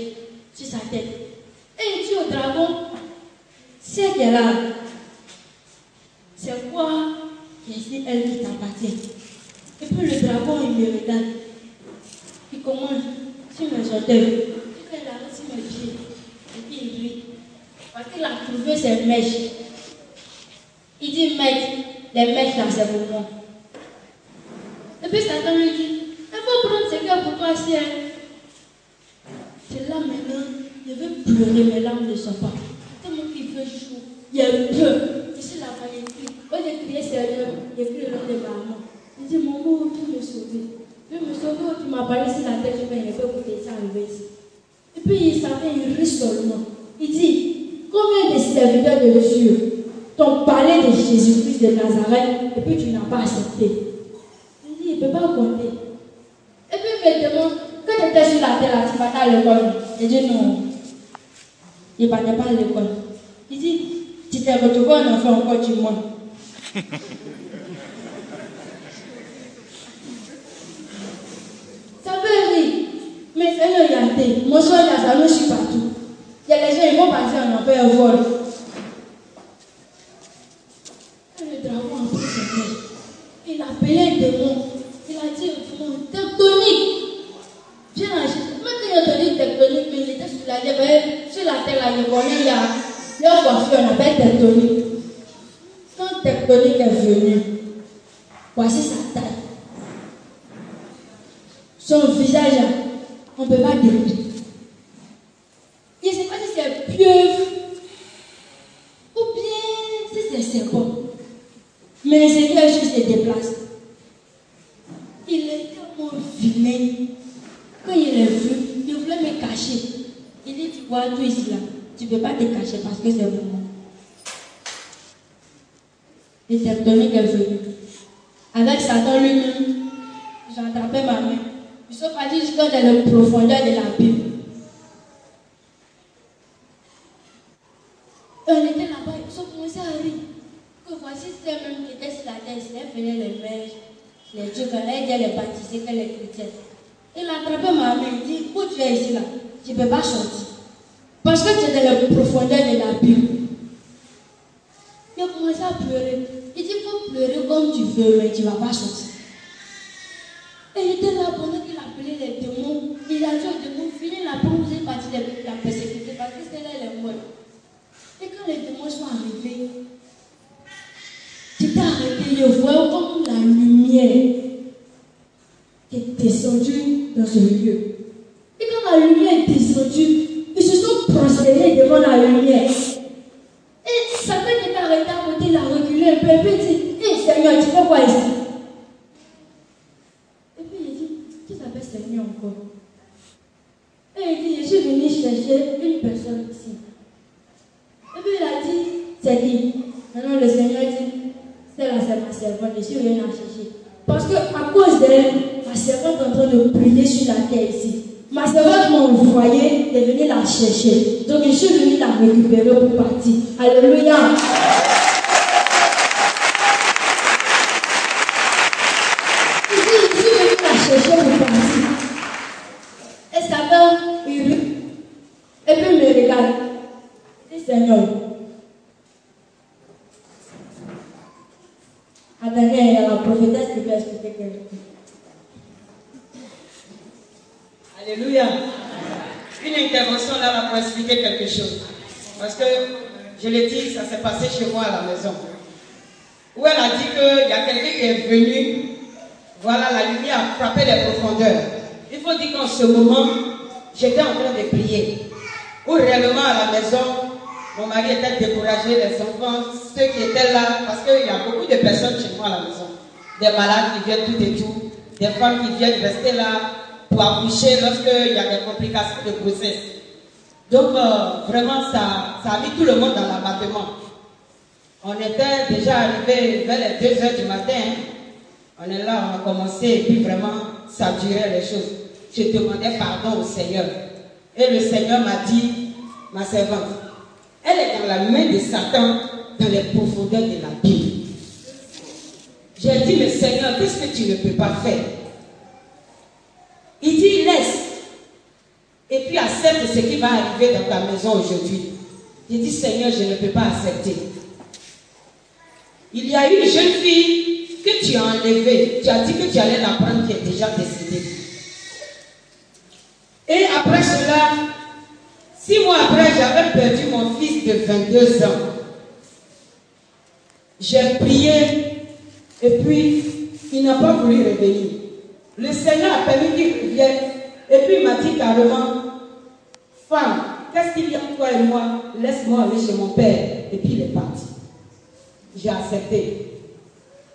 Speaker 3: sur sa tête. Et il dit au dragon, c'est qu'elle a. C'est quoi qui est elle qui t'appartient? Et puis le dragon, il me regarde. Il commence sur mes orteils. Il arrête sur mes pieds. Et puis il dit, parce qu'il a trouvé ses mèches. Il dit, maître, les mèches là, c'est pour moi. Et puis Satan lui dit, il faut prendre ce cœur pour toi, ciel. C'est là maintenant, je veux pleurer, mes larmes ne sont pas. Tellement qu'il fait chaud, il y a peur. Ici là-bas, il crie. Quand j'ai crié Seigneur, j'ai crié le nom de maman. Il dit, maman, tu me sauver. Tu me sauver, tu m'as parlé sur la tête, je vais écouter ça arriver ici. Et puis il savait, il rit seulement. Il dit, combien de serviteurs de Dieu t'ont parlé de Jésus-Christ de Nazareth et puis tu n'as pas accepté? Il dit, il ne peut pas compter. partais là, tu partais à l'école. J'ai dit non. Il ne partait pas à l'école. Il dit, tu t'es retrouvé un enfant encore du monde. Ça peut rire. Mais c'est une réalité. Mon soir, il y a ça, je suis partout. Il y a les gens, ils vont passer en enfer au vol. Le dragon a pris ses mains. Il a appelé un démon. Il a dit au démon, tectonique. Viens agir. Même quand il a entendu tectonique, mais il était sur la terre. Sur la terre, là, il connaît, il y a leur coiffure, on appelle tectonique. Quand tectonique est venu, voici sa taille. Son visage, on ne peut pas décrire. Je ne sais pas si c'est pieuvre ou bien si c'est serpent. Mais c'est quelque chose qui se déplace. Il est tellement vilain. Quand il est vu, il voulait me cacher. Il dit, tu vois, tout ici là, tu ne peux pas te cacher parce que c'est vraiment. Et tectonique est venu. Avec Satan lui-même, j'ai attrapé ma main. Ils sont partis jusqu'à dans la profondeur de la Bible. On était là-bas, ils ont commencé à rire. Que voici celle-même qui était sur la terre, elle faisait les mèches, les dieux, elle disait les baptisés, qu'elle est chrétienne. Il a attrapé ma main, il dit, où tu es ici là? Tu ne peux pas sortir. Parce que tu es dans la profondeur de la Bible. Il a commencé à pleurer. Il dit, il faut pleurer comme tu veux, mais tu ne vas pas sortir. Et il était là pendant qu'il appelait les démons. Il a dit aux démons, finis la peau, vous êtes parti de la persécuter parce que c'est là les morts. Et quand les démons sont arrivés, tu t'es arrêté, je vois comme la lumière qui est descendue dans ce lieu. Et quand la lumière est descendue, ils se sont prosternés devant la lumière. Et Satan qui était arrêté à côté, il a reculé un peu, et puis il dit, hé Seigneur, tu fais quoi ici? Et puis il dit, qui s'appelle Seigneur encore? Et il dit, je suis venu chercher une personne ici. Et puis il a dit, c'est qui? Maintenant le Seigneur dit, c'est ma servante, je suis venu la chercher. Parce qu'à cause d'elle, ma servante est en train de prier sur la terre ici. Ma servante m'a envoyé de venir la chercher. Donc je suis venu la récupérer pour partir. Alléluia. Je suis venu la chercher pour partir. Et Satan, il rit. Et puis il me regarde. Il dit, Seigneur. Attendez, il y a la prophétesse qui va expliquer quelque chose.
Speaker 4: Alléluia. Une intervention là pour expliquer quelque chose. Parce que, je l'ai dit, ça s'est passé chez moi à la maison. Où elle a dit qu'il y a quelqu'un qui est venu, voilà, la lumière a frappé les profondeurs. Il faut dire qu'en ce moment, j'étais en train de prier. Où réellement à la maison, mon mari était découragé, les enfants, ceux qui étaient là, parce qu'il y a beaucoup de personnes chez moi à la maison. Des malades qui viennent tout et tout, des femmes qui viennent rester là pour accoucher lorsqu'il y a des complications de grossesse. Donc vraiment ça a mis tout le monde dans l'abattement. On était déjà arrivé vers les 2 h du matin. On est là, on a commencé et puis vraiment ça durait les choses. Je demandais pardon au Seigneur. Et le Seigneur m'a dit, ma servante, elle est dans la main de Satan, dans les profondeurs de la Bible. J'ai dit, mais Seigneur, qu'est-ce que tu ne peux pas faire? Il dit, laisse. Et puis accepte ce qui va arriver dans ta maison aujourd'hui. J'ai dit, Seigneur, je ne peux pas accepter. Il y a une jeune fille que tu as enlevée. Tu as dit que tu allais la prendre, qui est déjà décédée. Et après cela, 6 mois après, j'avais perdu mon fils de 22 ans. J'ai prié et puis il n'a pas voulu revenir. Le Seigneur a permis qu'il revienne et puis il m'a dit carrément, femme, qu'est-ce qu'il y a entre toi et moi? Laisse-moi aller chez mon père. Et puis il est parti. J'ai accepté.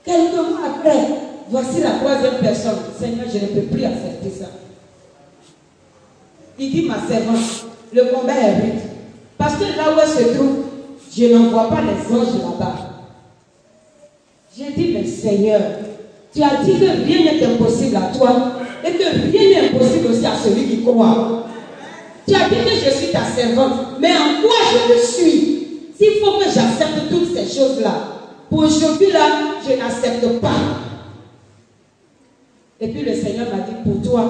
Speaker 4: Quelques mois après, voici la 3e personne. Seigneur, je ne peux plus accepter ça. Il dit, ma servante, le combat est rude. Parce que là où elle se trouve, je n'en vois pas les anges là-bas. J'ai dit, mais Seigneur, tu as dit que rien n'est impossible à toi et que rien n'est impossible aussi à celui qui croit. Tu as dit que je suis ta servante, mais en quoi je le suis? S'il faut que j'accepte toutes ces choses-là, pour aujourd'hui là, je n'accepte pas. Et puis le Seigneur m'a dit, pour toi,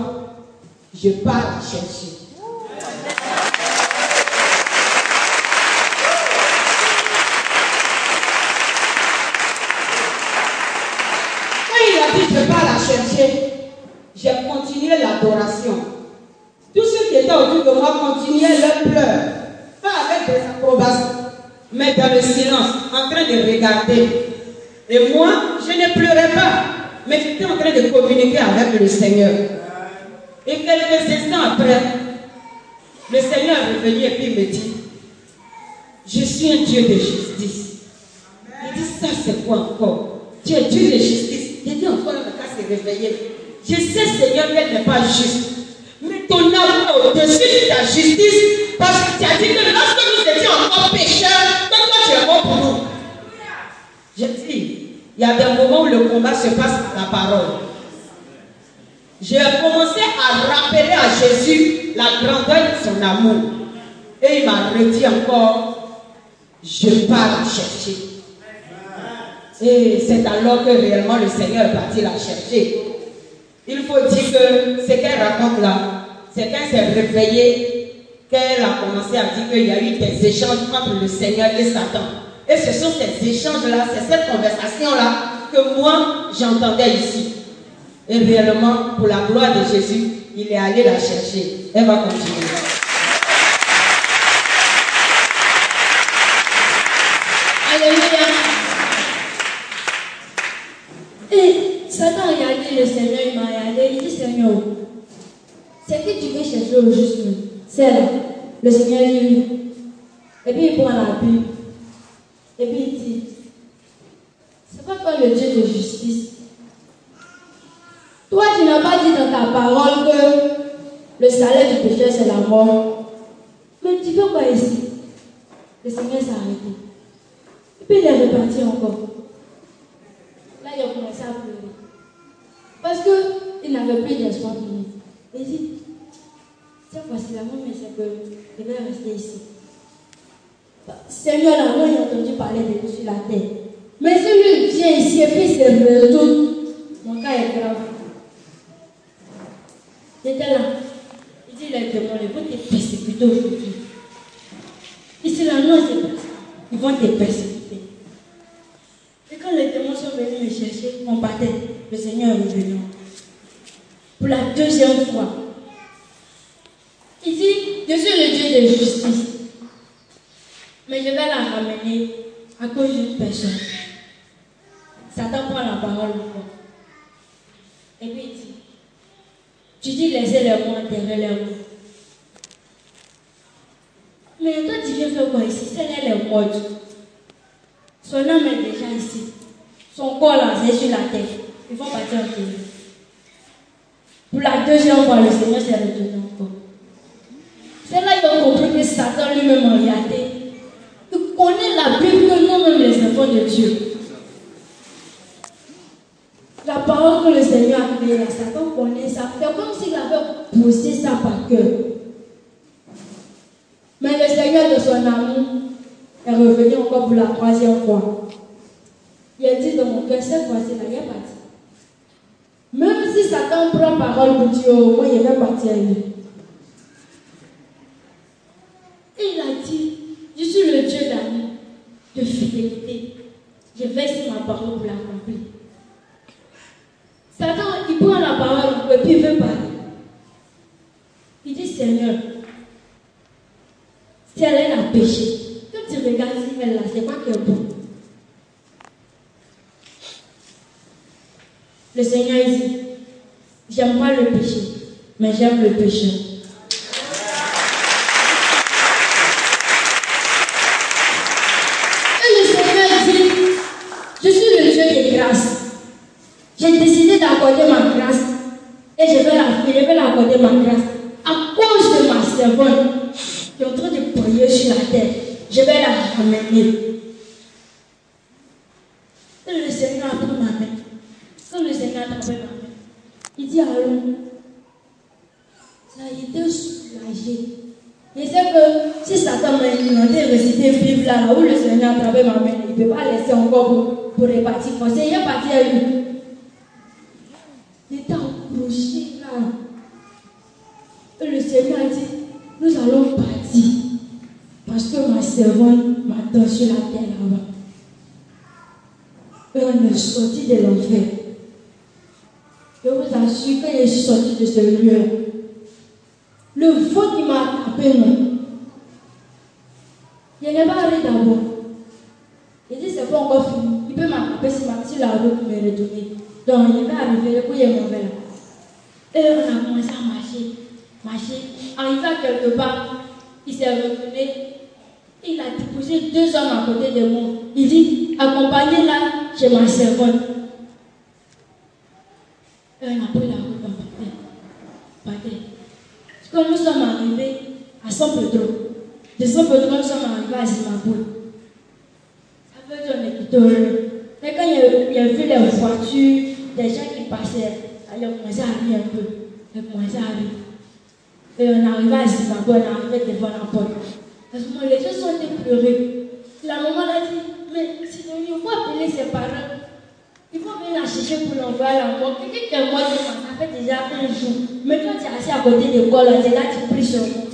Speaker 4: je pars chercher. Quand il a dit, je pars la chercher, j'ai continué l'adoration. Tous ceux qui étaient autour de moi continuaient leur pleurs. Pas avec des approbations, mais dans le silence, en train de regarder. Et moi, je ne pleurais pas, mais j'étais en train de communiquer avec le Seigneur. Et quelques instants après, le Seigneur est revenu et puis il me dit, je suis un Dieu de justice. Il dit, ça c'est quoi encore? Tu es Dieu de justice. J'ai dit encore, le cas s'est réveillé. Je sais, Seigneur, qu'elle n'est pas juste. Mais ton amour au-dessus de ta justice, parce que tu as dit que lorsque nous étions encore pécheurs, toi tu es mort pour nous. Je dis, il y a des moments où le combat se passe par la parole. J'ai commencé à rappeler à Jésus la grandeur de son amour. Et il m'a redit encore, je pars la chercher. Et c'est alors que réellement le Seigneur est parti la chercher. Il faut dire que ce qu'elle raconte là, c'est qu'elle s'est réveillée, qu'elle a commencé à dire qu'il y a eu des échanges entre le Seigneur et Satan. Et ce sont ces échanges-là, c'est cette conversation-là que moi j'entendais ici. Et réellement, pour la gloire de Jésus, il est allé la chercher. Elle va continuer.
Speaker 3: Alléluia. Et Satan a regardé le Seigneur, il m'a regardé, il dit Seigneur, c'est que tu veux chercher au juste, c'est là. Le Seigneur dit oui. Et puis il prend la Bible. Et puis il dit, c'est pas toi le Dieu de justice. Toi, tu n'as pas dit dans ta parole que le salaire du péché c'est la mort. Mais tu fais quoi ici? Le Seigneur s'est arrêté. Et puis il est reparti encore. Là, il a commencé à pleurer. Parce qu'il n'avait plus d'espoir pour lui. Il dit, cette fois-ci, la même, c'est que je vais rester ici. Seigneur, là, moi, j'ai entendu parler de nous sur la terre. Mais si lui vient ici et puis il se retourne, mon cas est grave. J'étais là. Il dit, les démons, ils vont te persécuter aujourd'hui. Ici, là, non, c'est pas ça. Ils vont te persécuter. Et quand les démons sont venus me chercher, on partait. Le Seigneur est revenu. Pour la deuxième fois. Il dit, je suis le Dieu de justice. Mais je vais la ramener à cause d'une personne. Satan prend la parole encore. Et puis il dit, tu dis laissez les mots enterrer les mots. Mais toi tu viens faire quoi ici? C'est les morts. Son âme est déjà ici. Son corps là, c'est sur la tête. Ils vont partir en terre. Pour la deuxième fois, le Seigneur s'est retourné encore. C'est là qu'ils ont compris que Satan lui-même a regardé. Il connaît la Bible que nous-mêmes les enfants de Dieu. La parole que le Seigneur a créée, Satan connaît ça. C'est comme s'il avait poussé ça par cœur. Mais le Seigneur de son amour est revenu encore pour la troisième fois. Il a dit dans mon cœur, cette fois-ci, il est parti. Même si Satan prend parole pour Dieu, moi, il va partir à lui. Et il a dit, je suis le Dieu d'amour, de fidélité. Je vais sur ma parole pour l'accomplir. Satan, il prend la parole et puis il veut parler. Il dit, Seigneur, si elle a péché, quand tu regardes si elle là, c'est pas qu'elle est bon. Le Seigneur dit, j'aime pas le péché, mais j'aime le pécheur. Et le Seigneur dit, je suis le Dieu des grâces. J'ai décidé d'accorder ma grâce et je vais l'accorder ma grâce à cause de ma servante qui est en train de prier sur la terre. Je vais la ramener. Et le Seigneur a pris ma main. Quand le Seigneur a pris ma main, il dit allons. Là, il était soulagé. Je sais que si Satan m'a inventé de réciter une Bible là où le Seigneur a attrapé ma main, il ne peut pas laisser encore pour repartir. Il est parti à lui. Il était accroché là. Et le Seigneur a dit, nous allons partir. Parce que ma servante m'attend sur la terre là-bas. Et on est sorti de l'enfer. Je vous assure que je suis sorti de ce lieu. Le vent qui m'a attrapé, non. Je n'ai pas arrêté d'abord. Il dit, c'est pas encore fini. Il peut m'attraper si la route me retourner. Donc, il va arriver, le coup, il est mauvais là. Et on a commencé à marcher. Arrivé à quelque part, il s'est retourné. Il a déposé 2 hommes à côté de moi. Il dit, accompagnez-la chez ma servante. Et on a pris la route en partait. Quand nous sommes arrivés à San Pedro, de San Pedro, nous sommes arrivés à Zimbabwe. Ça veut dire qu'on est plutôt heureux. Mais quand il y a vu les voitures, des gens qui passaient, il a commencé à rire un peu. Il a commencé à rire. Et on est arrivé à Zimbabwe, on est arrivé devant la porte. Parce que les gens sont allés pleurer. La maman a dit, mais sinon, il faut appeler ses parents. Il faut venir la chercher pour l'envoyer à la mort. Quelqu'un qui est mort, ça fait déjà 1 jour. Mais toi, tu es assis à côté de Paul, là, tu pries sur moi.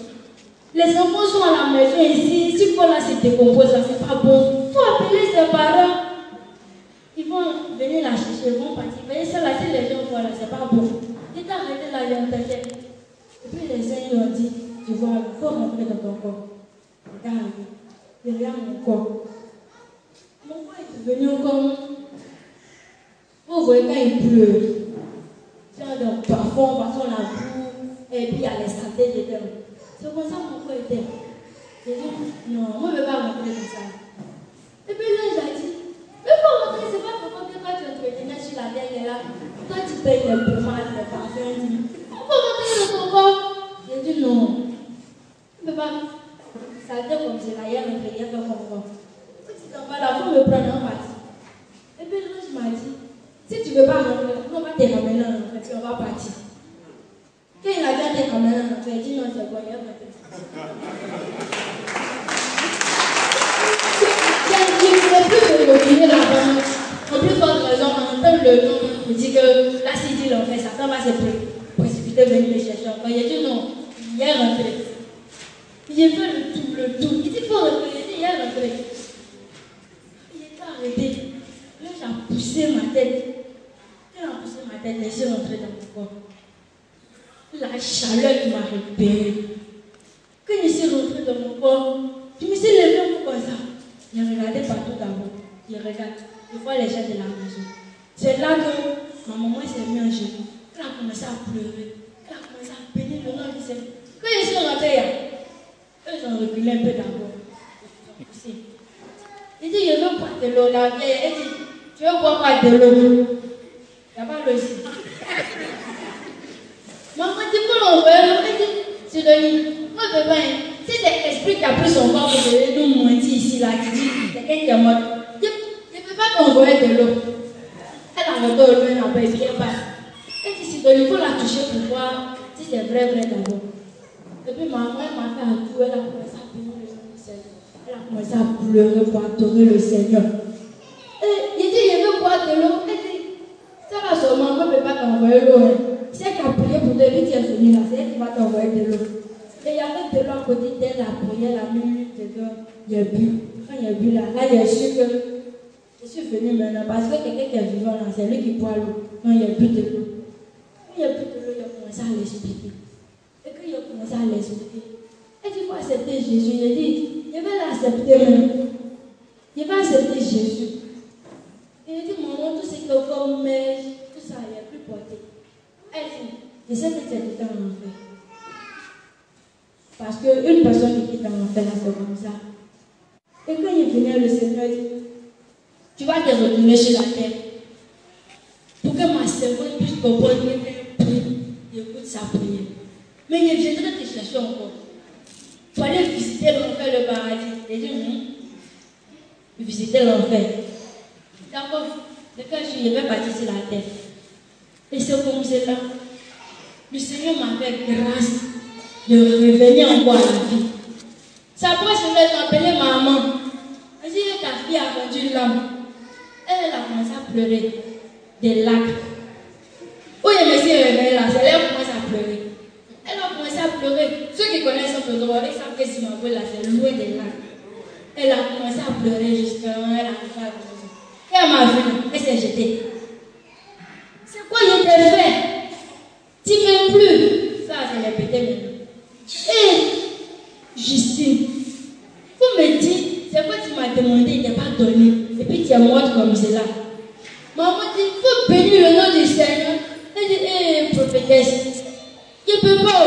Speaker 3: Les enfants sont à la maison ici. Si Paul là se décompose, ça c'est pas bon. Il faut appeler ses parents. Ils vont venir la chercher, ils vont partir. Mais ça là, si les gens voient là, c'est pas bon. Il t'a arrêté là, il entendait. Et puis les saints ont dit, tu vois, il faut rentrer dans ton corps. Il t'a arrêté. Il regarde mon corps. Mon corps est devenu comme. Vous voyez quand il pleut, parfois on passe la boue et puis il y a les saletés dedans. C'est comme ça mon corps était. J'ai dit, non, moi je ne vais pas rentrer comme ça. Et puis l'ange a dit, mais pour rentrer, c'est pas pourquoi que toi tu entretenais sur la terre là. Toi tu payes les pommades, les parfums. On peut rentrer dans ton corps. J'ai dit non. Je ne peux pas. Saleté comme c'est là, il y a un peu, il y a un peu comme ça. Si tu t'en vas là, il faut me prendre en partie. Et puis l'ange m'a dit, si tu ne veux pas rentrer, on va te ramener en enfer, puis on va partir. Quand il a dit te ramener en enfer, il dit non, c'est bon, il y a pas de il ne voulait plus me retourner là-bas. En plus forte raison, en entendant le nom, il dit que là, s'il dit l'enfer, Satan va se précipiter venir me chercher encore. Il a dit non, il est rentré. Il a fait le tout. Il dit il faut rentrer, il dit il est rentré. Il était arrêté. Là, j'ai poussé ma tête. Quand j'ai poussé ma tête, je suis rentrée dans mon corps. La chaleur qui m'a repéré. Quand je suis rentrée dans mon corps, je me suis levée comme ça. Je regardais partout d'abord. Je regarde. Je vois les gens de la maison. C'est là que ma maman s'est mise en genoux. Elle a commencé à pleurer. Elle a commencé à bénir le nom du Seigneur. Quand je suis rentrée, eux ont reculé un peu d'abord. Il dit, je veux boire de l'eau. La vieille, elle dit, tu veux boire de l'eau? Il n'y a pas l'eau ici. Maman dit, pour l'envoyer, elle dit, c'est de lui. Moi, je veux pas. Si c'est l'esprit qui a pris son corps pour nous mentir ici, là, qui dit, c'est quelqu'un qui est mort. Je ne peux pas t'envoyer de l'eau. Elle a rentré au loin, elle a bien pas. Elle dit, c'est de lui, il faut la toucher pour voir si c'est vrai d'abord. Et puis, maman, elle m'a fait un tour, elle a commencé à bénir le nom du Seigneur. Elle a commencé à pleurer pour adorer le Seigneur. Et il dit, je veux boire de l'eau. Elle dit, ça va seulement, on ne peut pas t'envoyer l'eau. C'est elle qui a prié pour te dire, tu es venu là, c'est elle qui va t'envoyer de l'eau. Et il y avait de l'eau à côté d'elle, la prière, la minute dedans, il y a bu. Quand il y a bu là, il je suis que je suis venu maintenant parce que quelqu'un qui est vivant là, c'est lui qui boit l'eau. Non, il y a bu de l'eau. Quand il y a bu de l'eau, il a commencé à l'expliquer. Et quand il a commencé à l'expliquer, elle dit, il faut accepter Jésus. Il dit, je vais l'accepter maintenant. Je vais accepter Jésus. Et il dit, maman, tout ce que comme mèche, tout ça, il n'y a plus porté. Elle dit, je sais que c'est du temps en enfer. Parce qu'une personne qui est en enfer, c'est comme ça. Et quand il venait, le Seigneur dit, tu vas te retourner sur la terre. Pour que ma servante puisse comprendre qu'elle prie et écoute sa prière. Mais je viendrai te chercher encore. Il fallait visiter l'enfer, le paradis. Il dit, visiter l'enfer. D'accord. Et quand je vais partir sur la terre. Et c'est comme cela. Le Seigneur m'a fait grâce de revenir encore à la vie. Sa proche m'a appelé maman. Elle dit que ta fille a vendu l'âme. Elle a commencé à pleurer des larmes. Où il me s'est réveillé là, elle a commencé à pleurer. Elle a commencé à pleurer. Ceux qui connaissent un peu droit, ils savent que si ma voix là, c'est loin des larmes. Elle a commencé à pleurer jusqu'à elle a fait à la maison. Et elle m'a vu, elle s'est jetée. C'est quoi je t'ai fait? Tu ne m'aimes plus. Ça, c'est répété maintenant. Et Justine, vous me dites, c'est quoi tu m'as demandé, il n'est pas donné. Et puis tu es morte comme cela. Maman dit, il faut bénir le nom du Seigneur. Elle dit, prophétesse, il ne peut pas.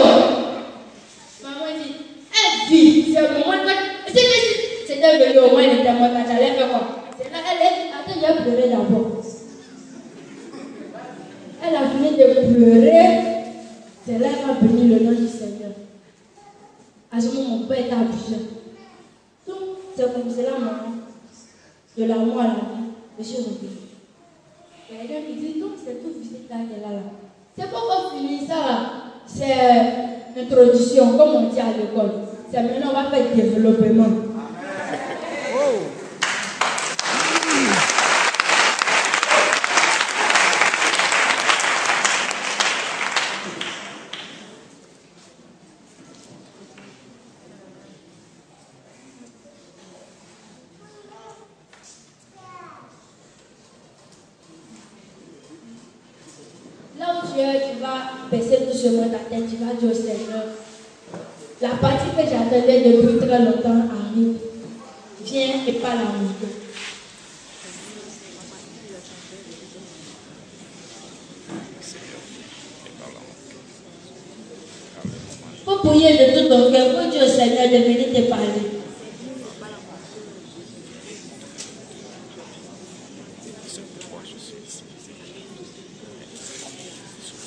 Speaker 3: Maman dit, elle vit. C'est le moment de... C'était venu au moins, elle était morte. Elle allait faire quoi? C'est là, elle est... Attends, il a pleuré d'abord. Elle a fini de pleurer. C'est là qu'elle a béni le nom du Seigneur. À ce moment, mon père était abusé. Donc, c'est comme cela, maman. De la moi à la vie, je suis revenue. Quelqu'un qui dit, non, c'est tout visite là qu'elle a là. C'est pas qu'on finit ça là. C'est introduction, comme on dit à l'école. C'est maintenant, on va faire développement. Tu vas baisser tout ce monde ta tête, tu vas dire au Seigneur, la partie que j'attendais depuis très longtemps arrive. Viens et parle à mon Dieu. Faut prier de tout ton cœur, faut dire au Seigneur de venir te parler.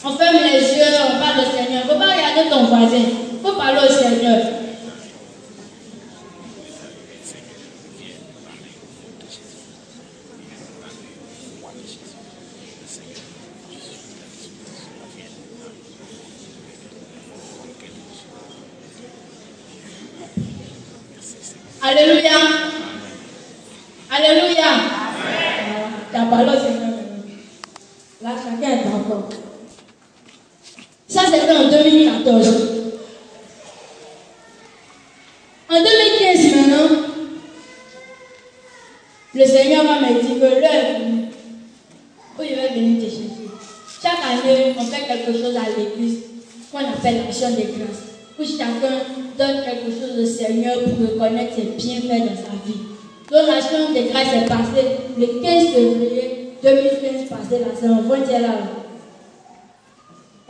Speaker 3: On ferme les yeux, on parle au Seigneur. Il ne faut pas regarder ton voisin. Il faut parler au Seigneur. Alléluia. Alléluia. Tu as parlé au Seigneur. Là, chacun est d'accord. Ça, c'était en 2014. En 2015, maintenant, le Seigneur va me dire que l'heure est venue où il va venir te chercher. Chaque année, on fait quelque chose à l'église qu'on appelle l'action des grâces, où chacun donne quelque chose au Seigneur pour reconnaître ses bienfaits dans sa vie. Donc, l'action des grâces est passée le 15 février 2015, passé là, c'est un vendredi là.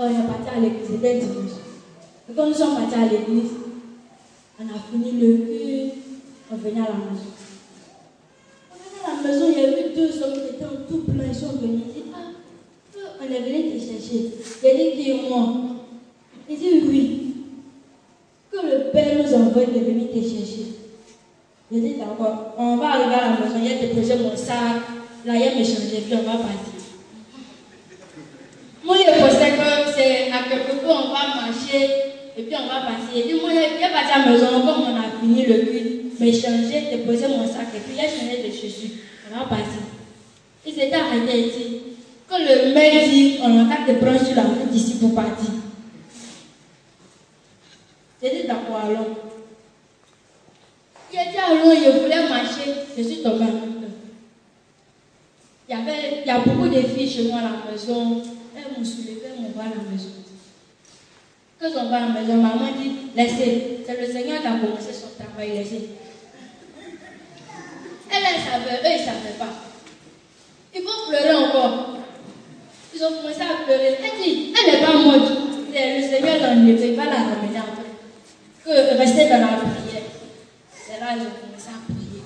Speaker 3: On est parti à l'église, c'était dimanche. Et quand nous sommes partis à l'église, on a fini le culte, on venait à la maison. On venait à la maison, il y avait deux hommes qui étaient en tout plein, ils sont venus, ils disent, ah, on est venu te chercher. J'ai dit, qui est moi? Il dit, oui. Que le Père nous envoie de venir te chercher. J'ai dit, d'accord, on va arriver à la maison, il y a déposé mon sac, là, il y a mes changer, puis on va partir. Moi, je pensais que c'est à quelque part, on va marcher et puis on va passer. Et puis, moi, je suis parti à la maison, comme on a fini le culte, mais changer, déposer mon sac et puis j'ai changé de chaussures. On va passer. Ils étaient arrêtés ici. Quand le maire dit, on entend te prendre sur la route d'ici pour partir. J'ai dit, d'accord, allons. Il était allons, je voulais marcher, je suis tombée en même temps. Il y a beaucoup de filles chez moi à la maison. Elles m'ont soulevé, elles m'ont à la maison. Quand on va à la maison, maman dit, laissez. C'est le Seigneur qui a commencé son travail, laissez. Elle savait, eux, ils ne savaient pas. Il faut pleurer encore. Ils ont commencé à pleurer. Elle dit, elle n'est pas morte. Le Seigneur l'a enlevée, il va la ramener après. Que rester dans la prière. C'est là qu'ils ont commencé à prier.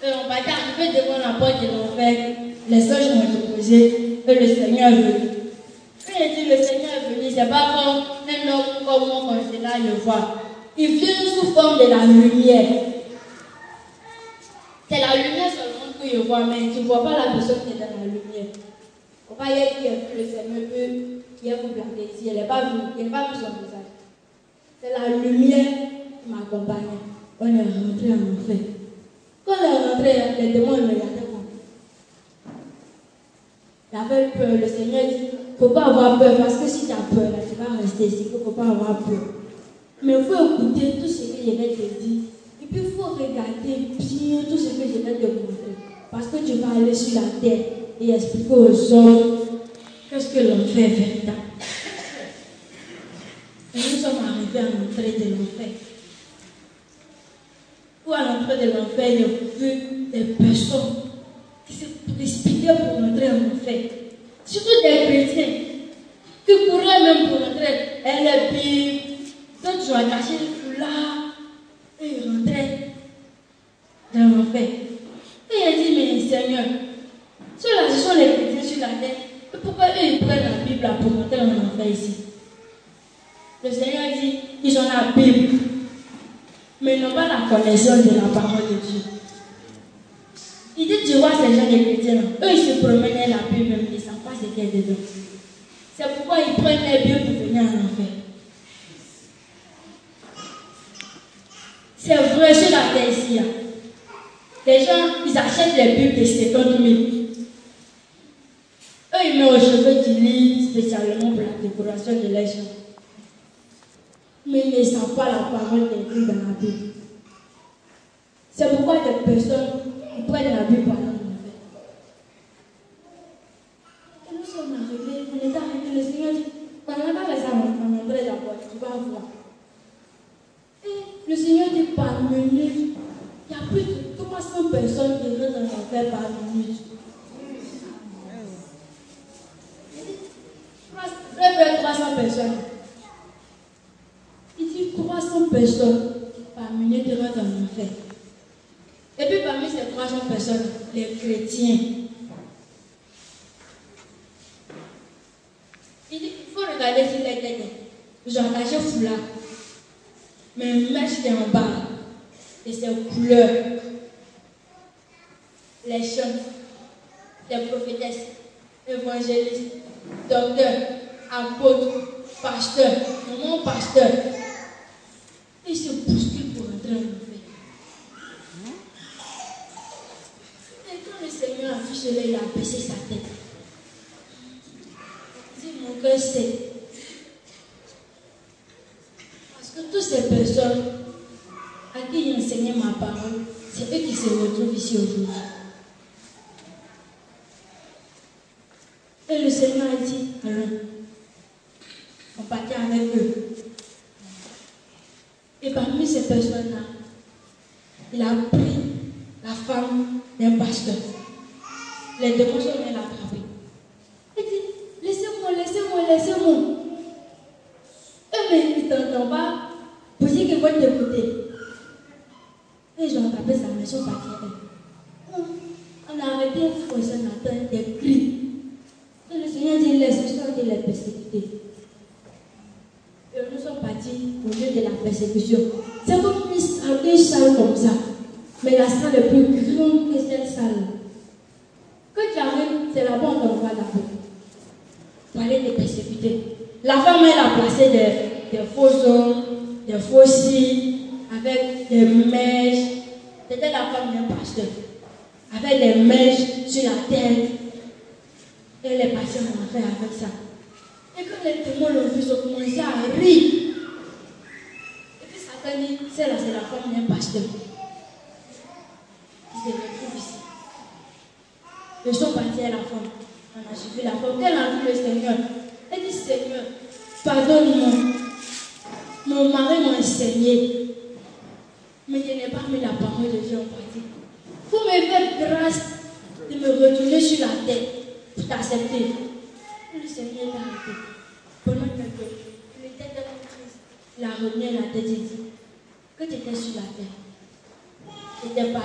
Speaker 3: Et on va arriver devant la porte de l'enfer. Les anges m'ont déposé et le Seigneur est venu. Quand il dit le Seigneur est venu, c'est pas comme un homme comme moi quand c'est là, le voit. Il vient sous forme de la lumière. C'est la lumière seulement que je vois, mais tu ne vois pas la personne qui est dans la lumière. On va y dire que le Seigneur peut hier vous blaguez ici, elle n'a pas vu son visage. C'est la lumière qui m'accompagnait. On est rentré en enfer. Quand on est rentré, les démons me regardaient comme. J'avais peur. Le Seigneur dit, il ne faut pas avoir peur, parce que si tu as peur, là, tu vas rester ici. Il ne faut pas avoir peur. Mais il faut écouter tout ce que je vais te dire. Et puis il faut regarder bien tout ce que je vais te montrer. Parce que tu vas aller sur la terre et expliquer aux hommes qu'est-ce que l'enfer est véritable. Et nous sommes arrivés à l'entrée de l'enfer. Ou à l'entrée de l'enfer, il y a vu des personnes qui se précipitaient pour entrer en enfer. Surtout des chrétiens qui couraient même pour entrer. Elle est Bible, d'autres ont attaché le foulard et ils rentraient dans l'enfer. Et il a dit, mais Seigneur, ceux-là, ce sont les chrétiens sur la terre. Pourquoi eux, ils prennent la Bible pour monter en enfer ici? Le Seigneur dit, ils ont la Bible, mais ils n'ont pas la connaissance de la parole de Dieu. Il dit, tu vois ces gens des chrétiens, eux, ils se promenaient la Bible, mais ils ne savent pas ce qu'il y a dedans. C'est pourquoi ils prennent les Bibles pour venir en enfer. C'est vrai sur la terre ici. Les gens, ils achètent les Bibles de 50 000. Eux, ils mettent aux cheveux du lit spécialement pour la décoration de leurs gens. Mais ils ne savent pas la parole de Dieu dans la Bible. C'est pourquoi des personnes ils prennent la Bible pendant l'enfer. Et nous sommes arrivés, on est arrivés, le Seigneur dit, on n'a pas laissé entrer d'abord, tu vas voir. Et le Seigneur dit par minute, il y a plus de 300 personnes qui rentrent dans l'enfer par minute. Près de 300 personnes. Il dit 300 personnes par minute rentrent dans l'enfer. Et puis parmi ces 300 personnes, les chrétiens. Il dit, il faut regarder sur les têtes. Ils ont attaché foulard. Mais une mèche qui est en bas. Et ses couleurs. Les chants. Les prophétesses. Évangélistes. Docteurs. Apôtres. Pasteurs. Maman pasteur. Et ils se bousculent pour entrer en enfer. Et quand le Seigneur a vu cela, il a baissé sa tête. Il dit, mon cœur sait. Parce que toutes ces personnes à qui il enseignait ma parole, c'est eux qui se retrouvent ici aujourd'hui. Et le Seigneur a dit, allons, on partait avec eux. Et parmi ces personnes-là, il a pris la femme d'un pasteur. Les démons sont venus l'attraper. Il dit, laissez-moi, laissez-moi, laissez-moi. Mais ils ne t'entendent pas. Vous dites qu'ils vont t'écouter. Et ils ont attrapé sa maison par terre. On a arrêté un faux, on entend des cris. Et le Seigneur dit, laisse-moi de les persécuter. Et nous sommes partis au lieu de la persécution. C'est comme une salle comme ça. Mais la salle est plus grande que cette salle. Quand tu arrives, c'est là-bas qu'on t'envoie d'abord. Pour aller te persécuter. La femme, elle a placé des faux hommes, des faux cils, avec des mèches. C'était la femme d'un pasteur. Avec des mèches sur la tête. Elle est passée en enfer avec ça. Et quand les démons l'ont vu, ils ont commencé à rire. Et puis Satan dit, c'est la femme d'un pasteur. Ils se retrouvent ici. Ils sont partis à la femme. On a suivi la femme. Quand elle a vu le Seigneur, elle dit, Seigneur, pardonne-moi. Mon mari m'a enseigné. Mais je n'ai pas mis la parole de Dieu en pratique. Vous me faites grâce de me retourner sur la tête pour t'accepter. Le Seigneur t'a arrêté. Pendant quelques jours, il était tellement triste. Il a revenu à la tête et dit que tu étais sur la terre. Tu n'étais pas là.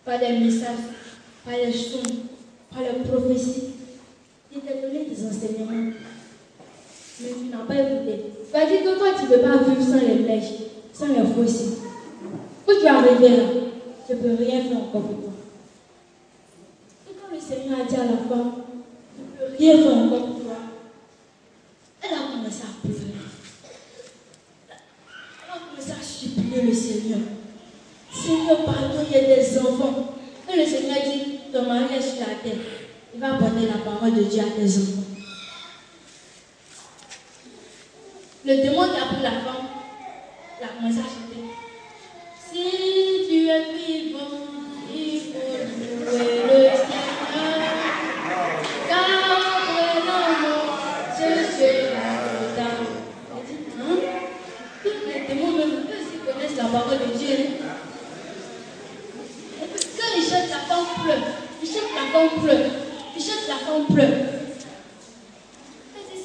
Speaker 3: Pas des messages, pas les sons, pas les prophéties. Il t'a donné des enseignements. Mais tu n'as pas écouté. Tu as dit que toi, tu ne peux pas vivre sans les mèches, sans les fossiles. Quand tu es arrivé là, tu ne peux rien faire encore pour toi. Et quand le Seigneur a dit à la femme, tu ne peux rien faire encore pour toi, Le démon qui a pris la femme, il a commencé à chanter. Si tu es vivant, il faut louer le Seigneur. Car vraiment, je suis là dedans. Il dit, hein? Tous les démons, même eux, ils connaissent la parole de Dieu. Quand ils chantent, la femme pleure. Ils chantent, la femme pleure. Ils chantent, la femme pleure.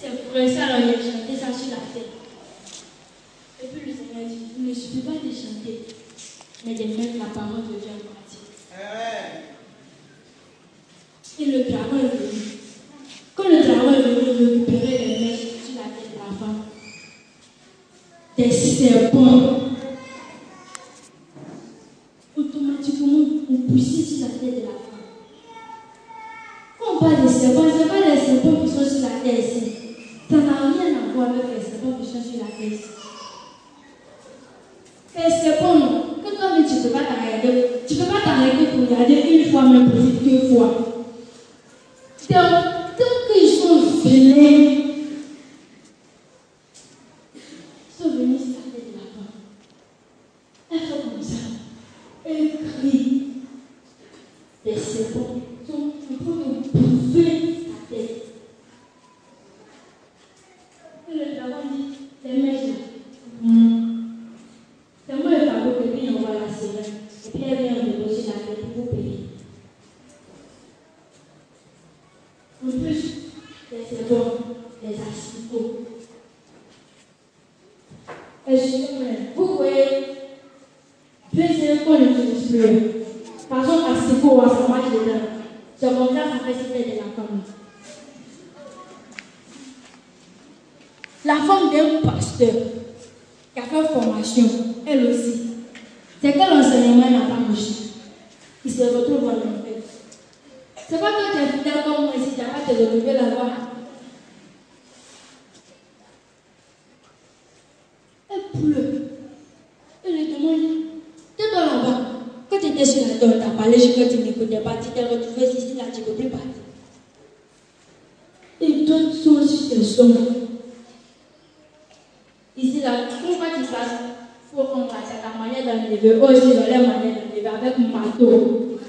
Speaker 3: C'est pour ça alors il a chanté ça sur la tête. Et puis le Seigneur dit, il ne suffit pas de chanter, mais de mettre la parole de Dieu en pratique. Et le dragon est venu. Quand le dragon est venu récupérer les mèches sur la tête de la femme, des serpents automatiquement ont poussé sur la tête de la femme. Quand on parle des serpents, ce n'est pas les serpents qui sont sur la tête ici. Ça n'a rien à voir avec les serpents qui sont sur la tête. Les serpents, non. Quand toi, tu ne peux pas t'arrêter. Tu ne peux pas t'arrêter pour regarder une fois, même peut-être 2 fois. Donc, tant qu'ils sont venus, ils sont venus sur la tête de la femme. Elle fait comme ça. Elle crie. Les serpents sont en train de bouffer sa tête. Et le dragon dit, les mèches là, c'est moi le fardeau que puis on voit la sirène. Et puis elle vient déposer la tête pour payer. En plus, les serpents, les asticots. Et je dis, vous voyez, les serpents ne utilisent plus. Par exemple, asticot, ça marche dedans. C'est comme ça, ça fait citer de la femme. La femme d'un pasteur qui a fait formation, elle aussi, c'est que l'enseignement n'a pas marché. Il se retrouve dans l'enfer. C'est pas que tu es fidèle comme moi ici, tu n'as pas te retrouver là-bas. Elle pleure. Elle lui demande, tais-toi là-bas. Quand tu étais sur la terre, tu as parlé, je crois que tu n'écoutais pas, tu t'es retrouvé ici, là, tu ne peux plus partir. Et d'autres sont sur tes sommets. Ici, là, une fois qu'il passe, il faut qu'on fasse la manière d'enlever. Oh, ici, dans la manière d'enlever avec un marteau.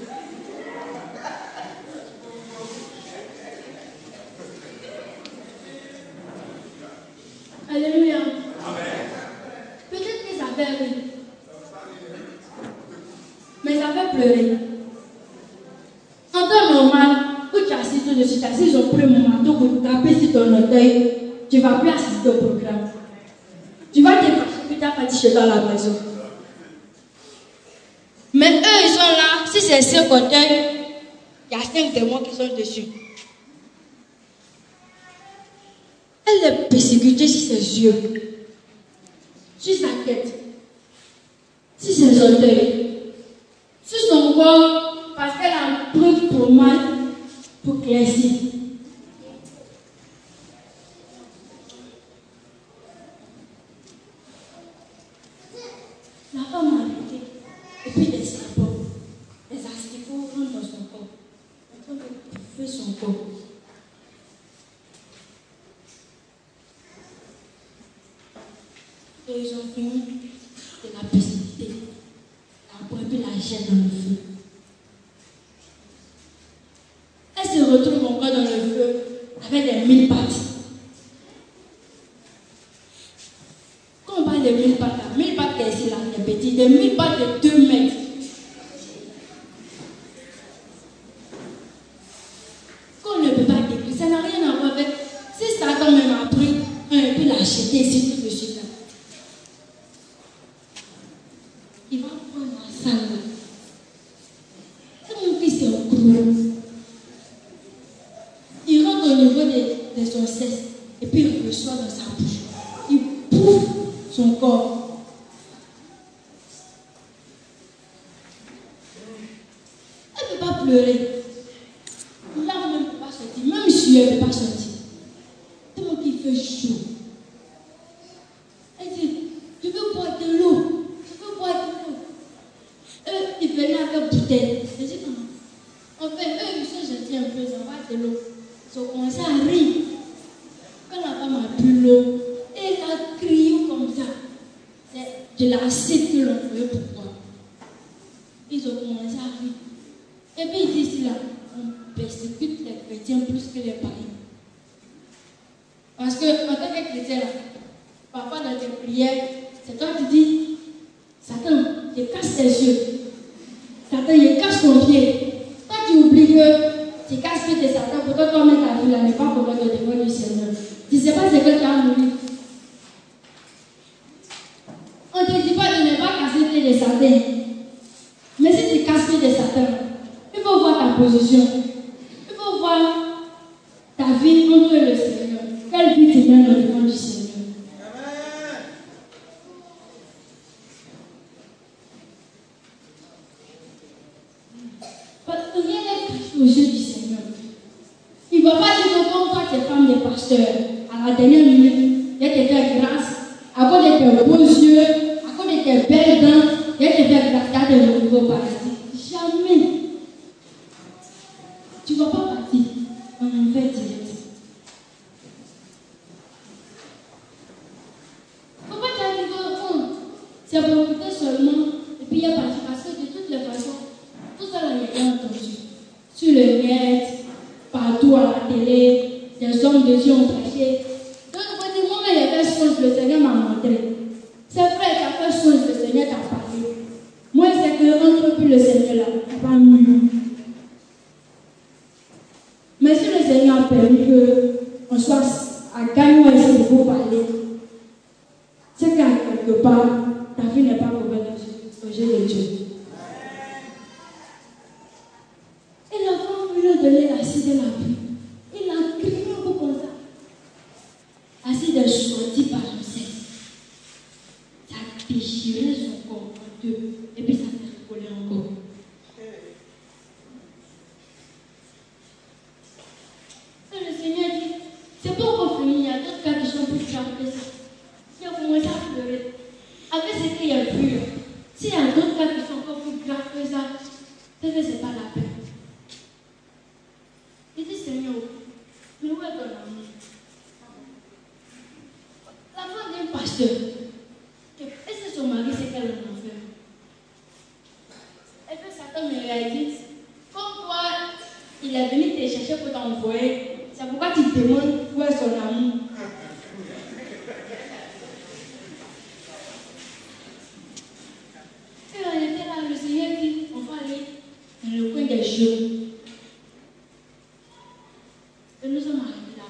Speaker 3: Alléluia. Amen. Peut-être que ça fait rire. Mais ça fait pleurer. En temps normal, où tu assises dessus, tu assises au premier marteau pour taper sur ton orteil, tu ne vas plus assister au programme. Tu vas te fâcher que tu as parti chez toi à la maison. Mais eux, ils sont là. Si c'est 5 orteils, il y a 5 démons qui sont dessus. Elle est persécutée sur ses yeux, sur sa tête, sur ses orteils, sur son corps, parce qu'elle a pris pour mal pour claircir. La femme a arrêté. Et puis les serpents, les asticots rentrent dans son corps. En train de bouffer son corps. Et ils ont fini de la précipiter. La boîte et la jette dans le feu. Elle se retrouve encore dans le feu avec des 1000 pattes. Quand on parle de 1000 pattes, 1000 pattes c'est ici là, des petits, des 1000 pattes de 2 mètres. Qu'on ne peut pas décrire, ça n'a rien à voir avec. Si Satan même a pris un et puis l'a jeté ici tout de suite là. Il va prendre la salle. C'est mon fils est gros. Il rentre au niveau de son cesse et puis il reçoit dans sa bouche. Il bouffe son corps. Elle ne peut pas pleurer. Là, même ne peut pas sortir. Même si elle ne peut pas sortir. Tellement qu'il fait chaud. Elle dit, tu veux boire de l'eau? Eux, ils venaient avec bouteille. Je dis comment? En fait, eux, ils sont gentils un peu, ils envoient de l'eau. Ils ont commencé à rire. Quand la femme a bu l'eau, elle a crié. de l'acide que l'on veut pour boire. Ils ont commencé à rire. Et puis ils disent là, on persécute les chrétiens plus que les païens. Parce que en tant que chrétien, là, parfois dans tes prières, c'est toi qui dis, Satan, je casse tes yeux. Satan, je casse ton pied. Toi, tu oublies que tu casses pied de Satan, pourtant toi-même ta vie là n'est pas correcte devant du Seigneur. Tu ne sais pas ce que tu as nourri. On ne te dit pas de ne pas casser pied de Satan. Mais si tu casses pied de Satan, il faut voir ta position. Il faut voir ta vie entre le Seigneur. Quelle vie tu mènes au devant du Seigneur. Parce que rien n'est caché aux yeux du Seigneur. Il ne va pas dire que comme toi, tu es femme de pasteur, à la dernière minute, il te fait grâce, à cause de tes beaux yeux, à cause de tes belles dents, il te fait grâce, car tu es le nouveau paradis. Jamais. Tu ne vas pas partir en enfer direct. Pourquoi tu as dit que c'est pour écouter seulement et puis il est parti? Parce que de toutes les façons, tout ça là, il y a entendu. Sur le net, partout à la télé, des hommes de Dieu ont prêché. Donc, au moment où il y avait chose, le Seigneur m'a montré. C'est vrai, tu as fait chose, le Seigneur t'a parlé. Moi, c'est que entre plus le Seigneur là, il n'a pas mis. Mais si le Seigneur a permis qu'on soit à gagner ici pour parler, c'est qu'à quelque part, ta vie n'est pas couverte au jeu de Dieu. Et l'enfant lui a donné l'acide de la vie. Il a crié un peu comme ça. L'acide est sorti par le sexe. Ça a déchiré son corps en deux. Et puis ça s'est recollé encore. Et le Seigneur dit, c'est pas encore fini, il y a d'autres cas qui sont plus graves que ça. Il a commencé à pleurer. Avec ce qu'il a vu, s'il y a d'autres cas qui sont encore plus graves que ça, c'est que c'est pas la peine. Il dit, Seigneur, mais où est ton amour? La femme d'un pasteur, est-ce que son mari sait qu'elle en a fait? Et puis Satan me réalise, comme toi, il est venu te chercher pour t'envoyer. C'est pourquoi tu te demandes où est son amour. Et on était là, le Seigneur dit, on va aller dans le coin des jeux. Et nous sommes arrivés là.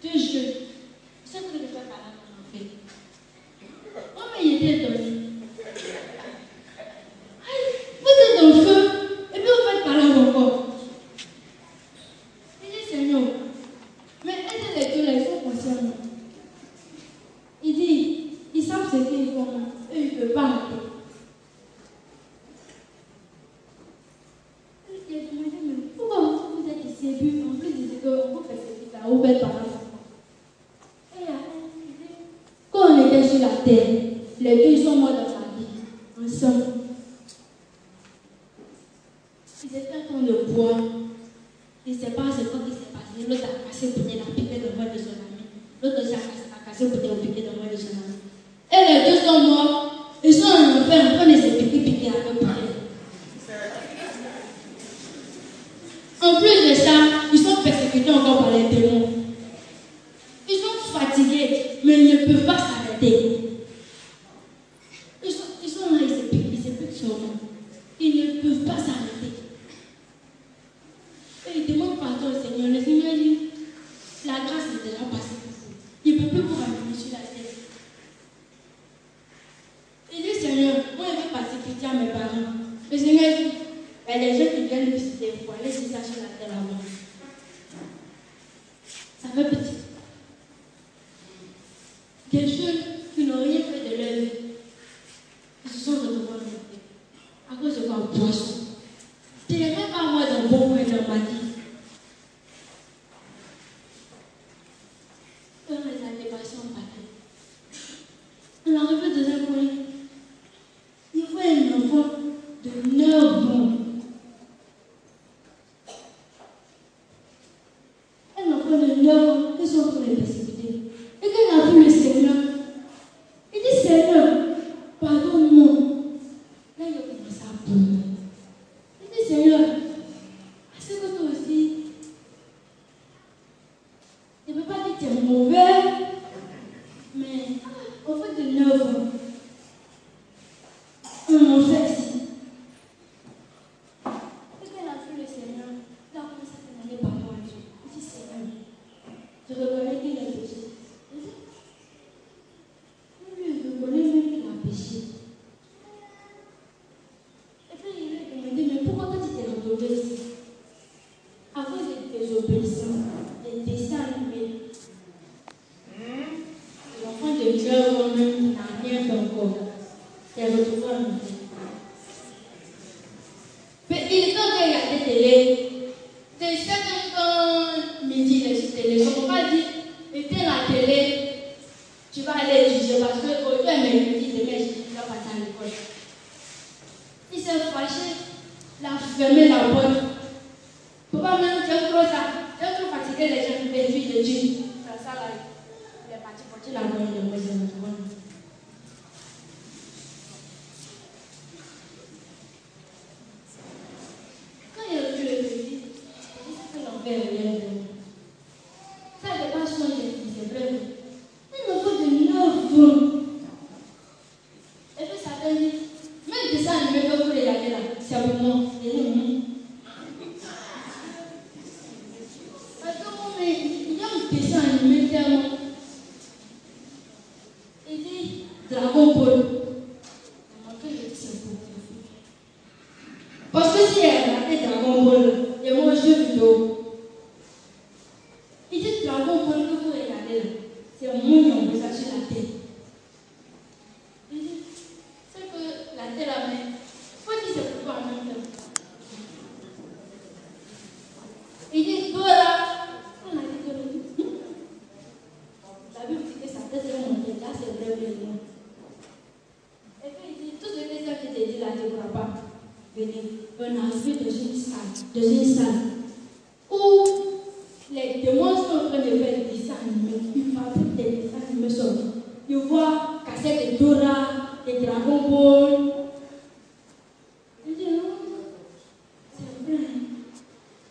Speaker 3: 2 jeux. C'est ce que le frère Kalam a fait. Oh, mais il était étonné. Vous êtes dans le feu, et puis vous faites Kalam encore. Il dit, Seigneur, mais est-ce que les deux là, ils sont conscients? Il dit, ils savent ce qu'ils font, eux, ils ne peuvent pas arrêter. Il a demandé, mais pourquoi vous êtes ici? Et puis, en plus, il dit qu'on vous persécute là, vous faites par là. Et il a dit, quand on était sur la terre, les deux, ils sont morts dans la vie, ensemble. Ils étaient en train de boire. Il ne sait pas ce qui s'est passé. L'autre a cassé pour la piquer dans le moelle de son ami. L'autre aussi a cassé pour la piquer dans le moelle de son ami. Et les deux sont morts. Ils sont en enfer en train de se piquer avec eux. En plus de ça, ils sont persécutés encore par les démons. Ils sont fatigués, mais ils ne peuvent pas s'arrêter. Ils sont là, ils se piquent seulement. Ils ne peuvent pas s'arrêter. Et ils demandent pardon au Seigneur. Le Seigneur dit, la grâce est déjà passée pour vous. Il ne peut plus vous ramener sur la terre. Il dit, Seigneur, moi je vais passer pitié à mes parents. Le Seigneur dit, il y a des gens qui viennent visiter, il faut aller sur ça sur la terre là-bas. Ça fait petit. Des jeunes qui n'ont rien fait de leur vie, ils se sont retrouvés en enfer. À cause de quoi? Poisson. Tu n'es même pas moi d'un bon point dans ma vie. Quand les années passées, on battait. On arrivait dans un coin. Il voit un enfant de 9 ans. Un enfant de 9 ans qui sont en train de persécuter. Et quand il a vu le Seigneur, les retrouver en midi. Mais il est temps de regarder télé. C'est ça quand midi, il est sur télé. Je ne peux pas dire, éteins la télé, tu vas aller étudier parce que aujourd'hui, elle m'a dit, demain, tu vas passer à l'école. Il s'est fâché, il a fermé la porte. Pourquoi même, tu es trop fatigué, les gens qui viennent de Dieu. C'est ça là, il est parti porter la bonne de moi, c'est notre bonne. Quand il a vu le petit, il dit que l'enfer est rien de moi. Ça n'est pas changé, c'est vrai. Il me faut de 9 jours. Et puis ça te dit, même que ça ne veut pas vous regarder là, c'est pour moi. Parce que moi, il y a un dessin animé tellement. Il dit Dragon Ball. Parce que si elle a regardé Dragon Ball, et moi je jeu vidéo. Il dit Dragon Ball que vous regardez là, c'est mon nom que ça sur la tête. Il dit, c'est que la tête là, mais faut dire c'est pour toi en même temps. Il dit Dora, on a dit Dora. La Bible dit que sa tête est montée, là c'est vrai, vrai. Et puis il dit, tout ce que ça qui te dit là, tu ne pourras pas venir. On a vu dans une salle où les démons sont en train de faire des dessins animés. Ils fabriquent des dessins animés sur eux. Ils voient cassette de Dora, des Dragon Ball. Ils disent non, c'est vrai.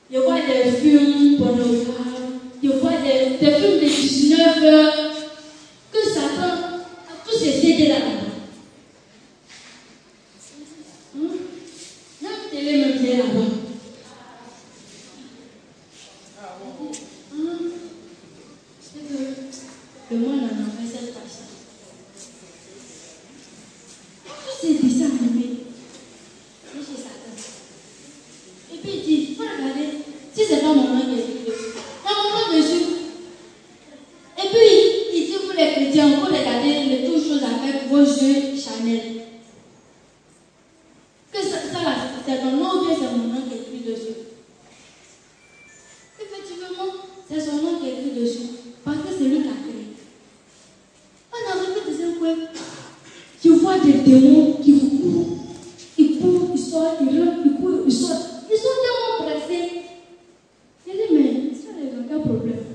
Speaker 3: Ils voient des films pornographes. Ils voient des films de 19 heures. Que Satan a tous ces CD là-bas. Même télé, même télé là-bas. Le monde en a fait cette tâche. Tous ces dessins animés, c'est chez Satan. Et puis il dit, il faut regarder, si c'est pas mon nom qui est vidéo, il y a mon nom dessus. Et puis il dit, vous les chrétiens, vous regardez les toutes choses avec vos yeux Chanel. Que ça là, c'est ton nom ou bien c'est mon nom qui est écrit dessus. Effectivement, c'est son nom qui est écrit dessus. Parce que c'est lui qui a créé. On a vu des coins. Je vois des démons qui courent. Ils courent, ils sortent, ils rentrent, ils courent, ils sortent. Ils sont tellement pressés. Je dis, mais ça n'est aucun problème.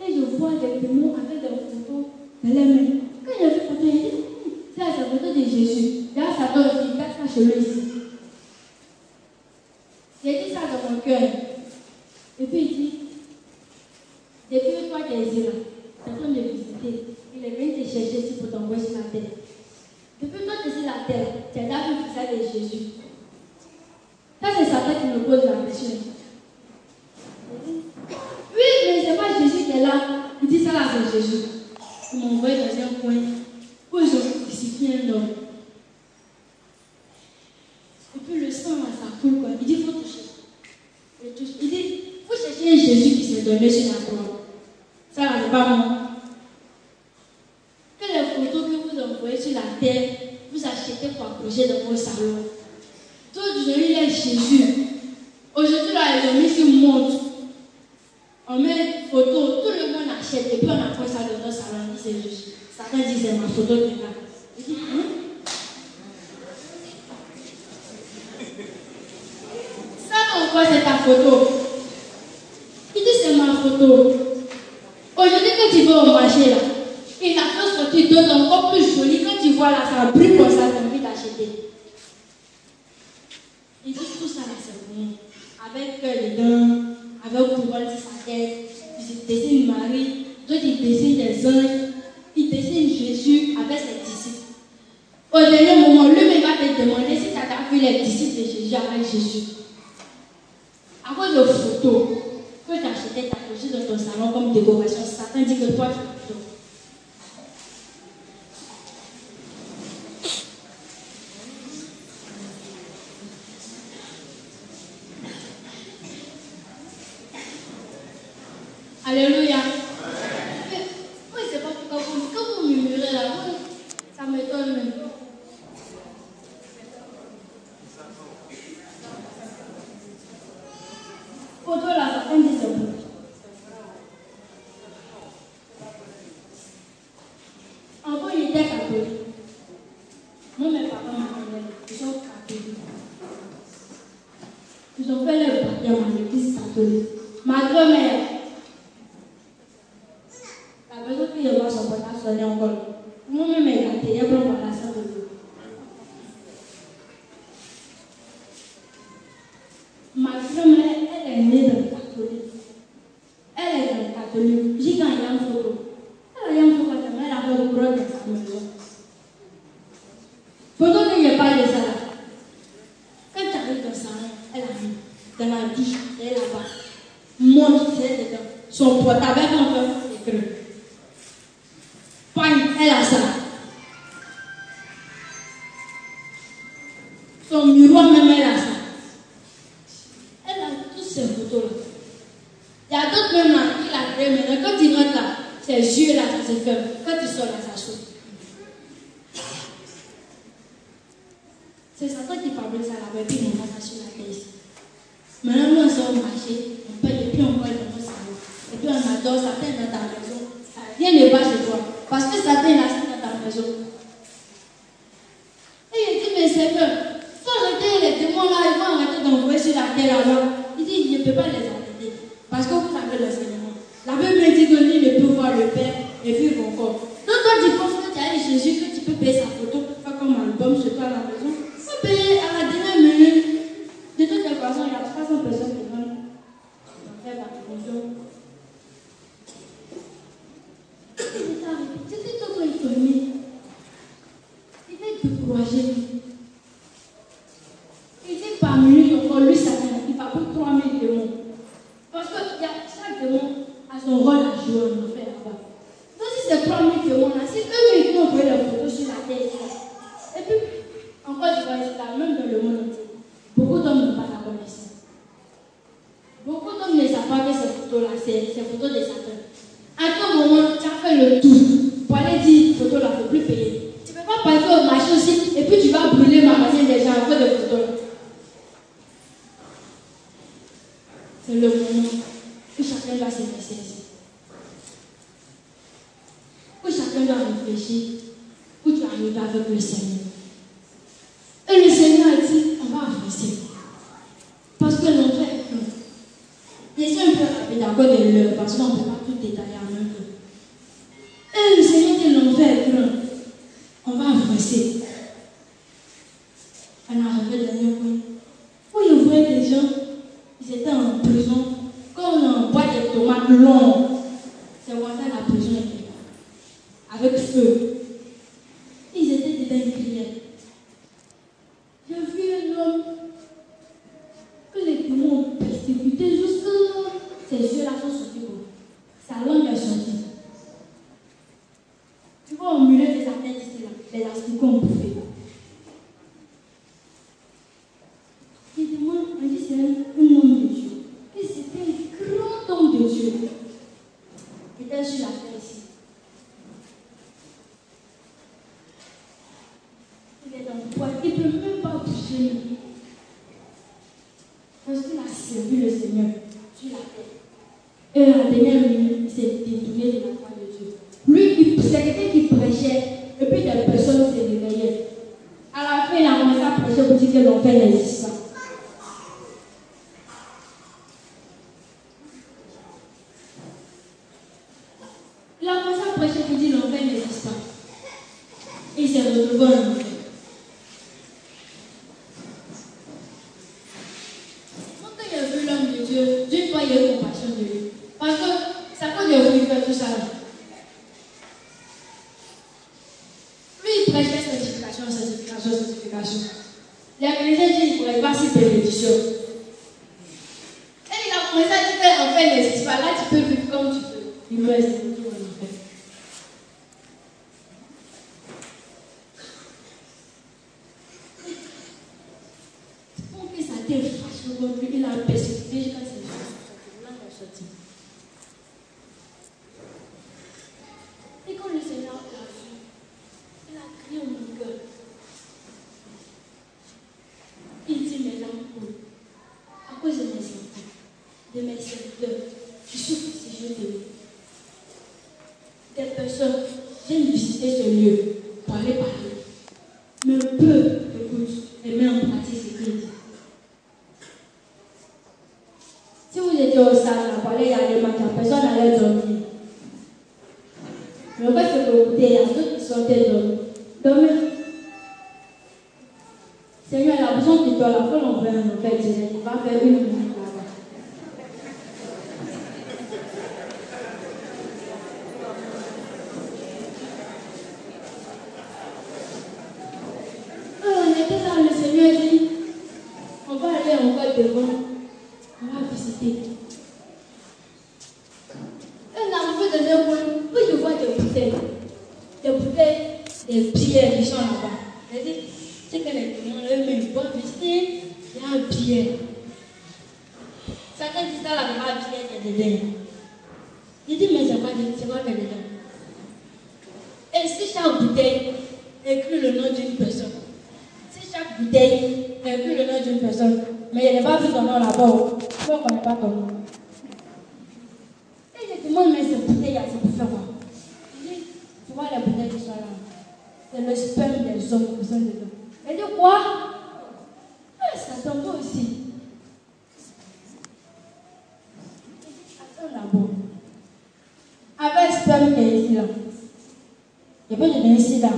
Speaker 3: Et je vois des démons avec des photos dans les mains. Quand il a vu la photo, il dit, c'est la photo de Jésus. Il y a Satan aussi, il cache ça chez lui ici. J'ai dit ça dans mon cœur. Et puis il dit, depuis que toi tu es ici là, tu es en train de visiter, il est venu te chercher ici pour t'envoyer sur la terre. Depuis que toi tu es sur la terre, tu as déjà vu le visage de Jésus. Ça c'est Satan qui me pose la question. Oui, mais c'est pas Jésus qui est là. Il dit ça là c'est Jésus. Il m'a envoyé dans un coin où ils ont crucifié un homme. Et puis le sang là, ça coule quoi. Il dit il faut toucher. Il dit il faut chercher un Jésus qui s'est donné sur la croix. Ça là c'est pas moi. Que les photos que vous envoyez sur la terre, vous achetez pour accrocher dans vos salons. Tout aujourd'hui il est Jésus. Aujourd'hui là ils ont mis sur montre. On met une photo, tout le monde achète et puis on accroche ça dans nos salons. Il dit c'est juste. Satan dit c'est ma photo qui est là. Il dit ça encore c'est ta photo. Il dit c'est ma photo. Aujourd'hui quand tu vas au marché là, il a fait sortir d'autres encore plus jolies. Quand tu vois là, ça brille comme ça, tu as envie d'acheter. Il dit tout ça là c'est pour moi. Avec cœur dedans, avec couronne sur sa tête. Il dessine Marie, d'autres il dessine des anges, il dessine Jésus avec ses disciples. Au dernier moment, lui-même va te demander si tu as vu les disciples de Jésus avec Jésus. À cause de photos que tu as achetées, tu as accroché dans ton salon comme décoration, Satan dit que toi tu as photo. Alléluia. Moi, je ne sais pas pourquoi quand vous murmurez là, ça m'étonne même. catholiques. Moi, mes parents m'ont ils sont catholiques. Ils ont fait leur baptême en l'église catholique. Ma grand-mère, la personne qui voit son portable sonner encore. Moi-même, elle a été pour voir la salle de l'eau. Ma grand-mère, elle est née dans le catholique. Elle est dans le catholique. J'ai quand il y a une photo. Elle a une photo, elle a fait le gros dans sa maison. Photo qu'il n'y a pas de ça là. Quand tu arrives dans sa main, elle a mis dans la douche, elle est là-bas. Monte, c'est dedans. Son portable, elle a fait écran. Pagne, elle a ça. Son miroir même, elle a ça. Elle a toutes ces photos-là. Il y a d'autres même là qui la créent maintenant. Quand il rentre là, ses yeux là, ça se ferme. Quand il sort là, ça saute. C'est Satan qui fabrique ça là-bas, et puis on va ça sur la tête ici. Maintenant, nous, on sort au marché, on paye, et puis on voit dans nos salons. Et puis on adore Satan dans ta maison. Rien ne va chez toi. Parce que Satan est assis dans ta maison. Et il dit, mais Seigneur, il faut arrêter les démons là, ils vont arrêter d'envoyer sur la terre là-bas. Il dit, il ne peut pas les arrêter. Parce que vous avez l'enseignement. La Bible dit que lui ne peut voir le Père et vivre encore. Donc toi tu penses que tu as Jésus, que tu peux payer sa photo, faire comme un album chez toi à la maison. Tu peux payer à la dernière minute. De toute façon, il y a 300 personnes qui vont faire la religion. C'était tout étonné. Il était découragé. Il dit parmi lui, encore lui, ça il va pour 3000 démons. Parce que chaque démon a son rôle à jouer en enfer là-bas. Donc si c'est 3000 démons là, si eux qui ont envoyé leurs photos sur la terre, et puis, encore je vois ça, même dans le monde entier, beaucoup d'hommes n'ont pas la connaissance. Beaucoup d'hommes ne savent pas que ces photos-là, c'est ces photos de Satan. À quel moment tu as fait le tour pour aller dire photo là, il ne faut plus payer. Tu ne peux pas passer au marché aussi et puis tu vas brûler le magasin des gens à cause de photos là. C'est le moment où chacun doit se ressaisir. Où chacun doit réfléchir. Où tu arrives avec le Seigneur. Et le Seigneur a dit, on va avancer. Parce que l'enfer est plein. Laissez un peu rapide à cause de l'heure, parce qu'on ne peut pas tout détailler en même temps. Et le Seigneur dit, l'enfer est plein. On va avancer. On arrive au dernier point. Où il voyait des gens, ils étaient en prison. Quand on boit des tomates longues, c'est comme ça la prison était là. Avec feu. Ils étaient dedans, ils criaient. J'ai vu un homme que les démons ont persécuté jusqu'à ses yeux là sont sortis. Sa langue est sortie. Tu vois au milieu de sa tête ici là, les asticots ont bouffé. Il demande, on dit c'est un homme de Dieu. Et c'était un grand homme de Dieu. Il était sur la terre ici. Il est dans le poids, il ne peut même pas bouger. Parce qu'il a servi le Seigneur sur la terre. Et à la dernière minute, il s'est détourné de la foi de Dieu. Lui, c'est quelqu'un qui prêchait, et puis des personnes se réveillaient. À la fin, il a commencé à prêcher pour dire que l'enfer n'existe pas. Il a commencé à prêcher pour dire que l'enfer n'existe pas. Et il s'est retrouvé en enfer. Quand il a vu l'homme de Dieu, Dieu doit y avoir compassion de lui. Parce que ça peut devenir faire tout ça. Lui, il prêchait certification. Les chrétiens disent qu'il ne pourrait pas citer bénédiction. Et il a commencé à dire que l'enfer n'existe pas. Là, tu peux vivre comme tu veux. Il me reste tout en enfer. Pour que ça t'ait fâché contre lui, il a persécuté jusqu'à ses choses. Il a sorti. Et quand le Seigneur l'a vu, il a crié au mon cœur. Il dit mes larmes coulent. À cause de mes enfants, de mes serviteurs, je souffre si je te dis. Des personnes viennent visiter ce lieu parler. Mais peu écoute et met en pratique ce qu'il dit. Si vous étiez au stade, on parlait il y a des matins, personne n'allait dormir. Mais en fait, c'est que écoutez, il y a d'autres qui sortaient dormir. Dormir. Seigneur, il a besoin de toi, la fois on va en fait, il va faire une minute là-bas. Alors, on était là, le Seigneur dit, on va aller encore devant, on va visiter. On a arrivé dans un coin où je vois des bouteilles, des pierres qui sont là-bas. J'ai dit, c'est que les démons eux-mêmes vont visiter, il y a un pierre. Certains disent ça là, il y a un pierre qui est dedans. Il dit, mais c'est quoi qui est dedans? Et si chaque bouteille écrit le nom d'une personne, si chaque bouteille écrit le nom d'une personne, mais il n'est pas vu ton nom là-bas, pourquoi on ne connaît pas ton nom? Et je demande, mais ces bouteilles, c'est pour faire quoi? Il dit, tu vois les bouteilles qui sont là, c'est le sperme des hommes qui sont dedans. Elle dit quoi? Ah, ça tombe aussi. Attends d'abord. Avec le sperme qui est ici là. Et puis je viens ici là.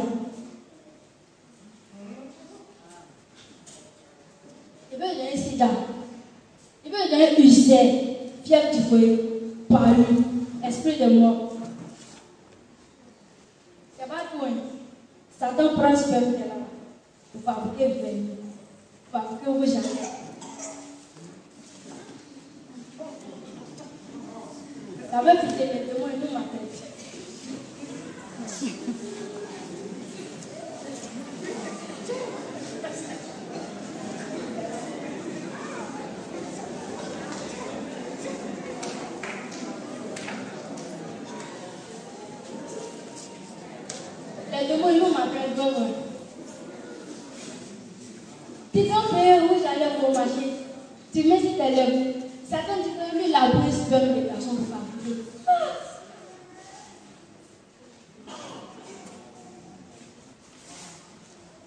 Speaker 3: Et puis je viens ici là. Et puis je viens ulcère, fièvre typhoïde, palu, esprit de mort. C'est pas tout. Satan prend le sperme qui est là. Pour fabriquer veine, pour fabriquer rouge à lèvres. Ça va piquer les démons et tout ma tête. Les démons ils vont m'appeler d'or. Tu vas payer rouge à lèvres pour marcher. Tu mets sur tes lèvres. Certains disent que lui, il a pris ce sperme de personne pour fabriquer.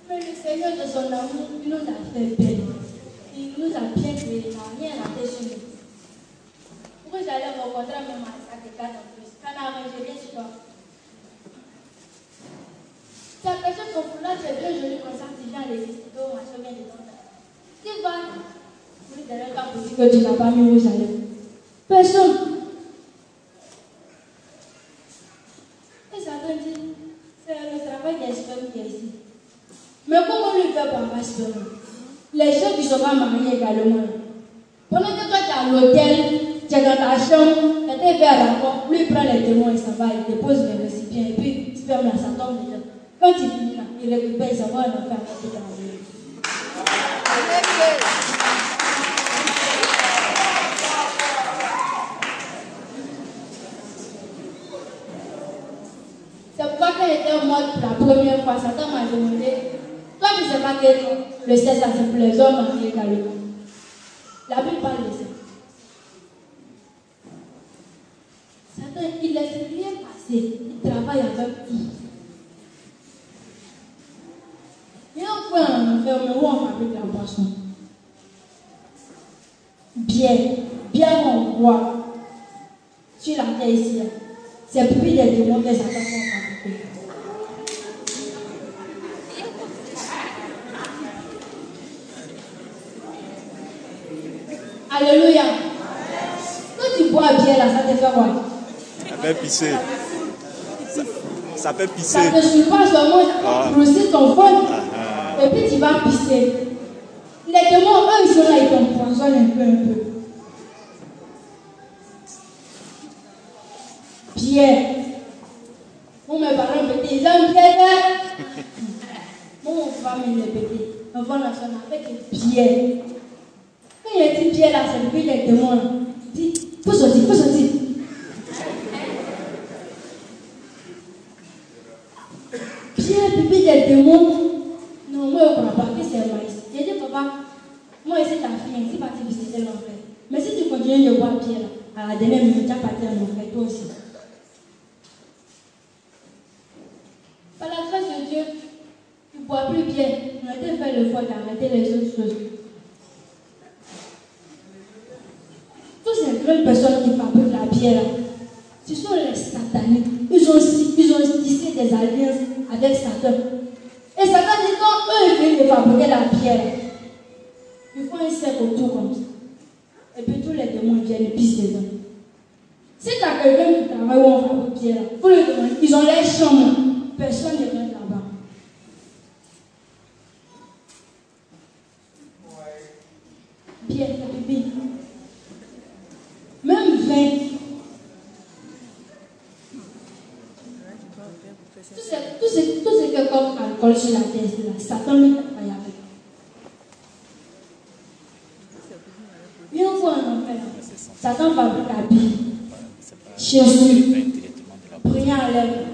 Speaker 3: Mais le Seigneur de son amour, il nous a fait peine. Il nous a bien créé, il n'a rien à faire sur nous. Pourquoi j'allais au contraire même à ça que 4 en plus? Quand on a arrangé bien sur toi. Si la personne qu'on fout là, c'est bien joli comme ça, tu viens à l'église, tu dois marcher bien dedans. Tu vas, oui, derrière ta pour dire que tu n'as pas mis rouge à lèvres. Personne. Et ça te dit, c'est le travail des spermes qui est ici. Mais comment lui fait par ma sperme? Les gens qui sont pas mariés également. Pendant que toi tu es à l'hôtel, tu es dans ta chambre, tu es fait à la porte, lui il prend les témoins, il s'en va, il dépose les récipients et puis il sperme là, ça tombe dedans. Quand il finit là, il récupère, il s'en va en enfer avec tout dans la vie. C'est pourquoi quand j'étais morte pour la première fois, Satan m'a demandé, toi tu ne sais pas que le sexe c'est pour les hommes mariés également. La Bible parle de ça. Satan, il laisse rien passer, il travaille avec tout. Il y a un point en enfer, mais où on fabrique la boisson. Bien on voit sur la terre ici. C'est plus des démons que Satan va fabriquer. Alléluia. Quand tu bois bien là, ça te fait quoi?
Speaker 5: Ça fait pisser. Ça fait pisser.
Speaker 3: Ça te suit pas seulement brosser ton fond et puis tu vas pisser. Les démons, eux, ils sont là, ils t'empoisonnent un peu. Pierre. Mon mes parents me disent, ils ont Pierre. Mon famille me dit, enfant national avec une pierre. Quand il y a dit pierre là, c'est depuis les démons là. Il dit, faut sortir. Pierre, pipi des démons. Non, moi, je ne comprends pas que c'est maïs. J'ai dit, papa, moi, ici, ta fille, ici, partie visiter l'enfer. Mais si tu continues de boire pierre là, à la dernière minute, tu vas partir en enfer, toi aussi. Par la grâce de Dieu, tu ne bois plus bien. On a été fait le fois d'arrêter les autres choses. Toutes ces grandes personnes qui fabriquent la bière, ce sont les sataniques. Ils ont tissé des alliances avec Satan. Et Satan dit quand eux ils viennent de fabriquer la bière, ils font un cercle autour comme ça. Et puis tous les démons viennent et pissent dedans. Si tu as quelqu'un qui travaille où on fabrique bière, pour le demander, ils ont les chambres. Personne ne vient là-bas. Bière, bébé. Même vin. Tout ce que comme alcool sur la terre, là, Satan ne travaille avec. Une fois en enfer, Satan fabrique habits, chaussures, prières à lèvres,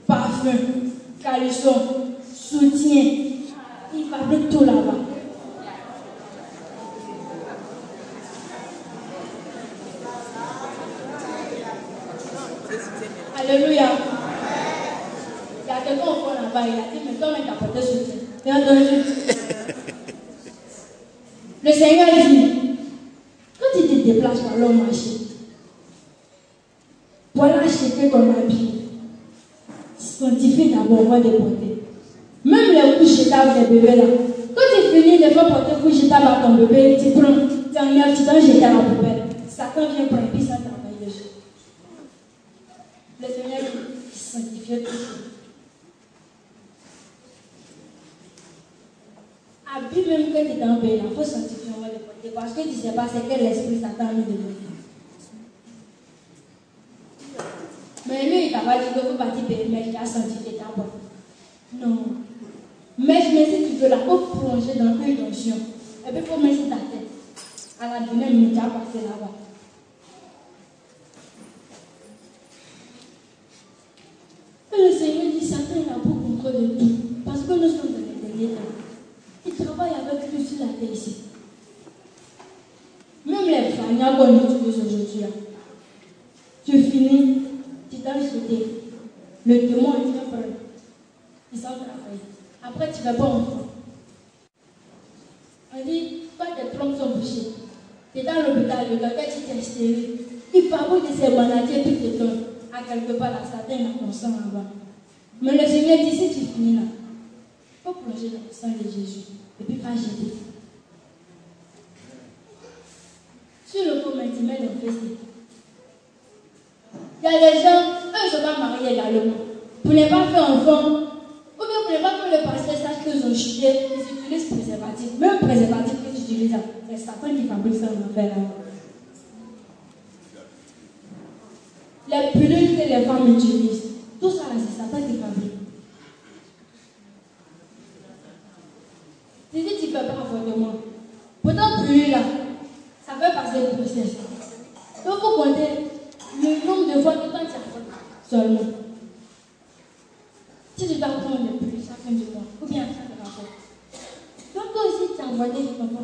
Speaker 3: parfum, caleçon, soutien. Il fabrique tout là-bas. Alléluia. Il y a quelqu'un au fond là-bas, il a dit, mais toi, on t'a porté soutien. Bien entendu. Le Seigneur dit, quand tu te déplaces par le marché, pour aller acheter ton habit, sanctifie d'abord avant de porter. Même les couches jetables des bébés là, quand tu finis de faire porter couches jetables à ton bébé, tu prends, tu enlèves, tu t'en jettes à la poubelle. Satan vient prendre et puis ça travaille dessus. Le Seigneur dit, sanctifie tout ça. Habille même que tu es dans le pays, il faut sanctifier avant de porter. Parce que tu ne sais pas c'est quel esprit Satan a mis de donner. Mais lui, il t'a pas dit que vous partir payer, mais il a sanctifié ta porte. Non. Mais si tu veux la faut plonger dans une onction. Et puis il faut mettre ta tête. À la dernière minute, tu as passé là-bas. Et le Seigneur dit, Satan il a pour contrôle de tout. Parce que nous sommes dans les derniers temps. Il travaille avec tout sur la terre ici. Même les fanias qu'on utilise aujourd'hui, tu finis, tu t'en jeté. Le démon il vient prendre. Il s'en travaille. Après tu ne vas pas enfant. On dit, quand tes trompes sont bouchées, tu es dans l'hôpital, le docteur qui t'est stérile. Il fabrique de ces maladies et puis te donne. À quelque part, la Satan il a ton sang là-bas. Mais le Seigneur dit, si tu finis là, il faut plonger dans le sang de Jésus. Et puis pas jeter. Sur le fond, tu mets dans le fessier. Il y a des gens, eux ils ne sont pas mariés également. Pour ne pas faire enfant, ou bien pour ne pas que le pasteur sache qu'ils ont chuté, ils utilisent préservatif. Même préservatif que tu utilises, c'est Satan qui fabrique ça en enfer là. Les pilules que les femmes utilisent, tout ça là, c'est Satan qui fabrique. Tu dis tu ne peux pas avortement. Pourtant, pilule là, ça fait passer le process. Donc, il faut compter le nombre de fois que quand tu avortes seulement. Si tu dois prendre le pilules chaque fin du mois, ou bien chaque rapport. Donc, toi aussi, tu as avorté, papa.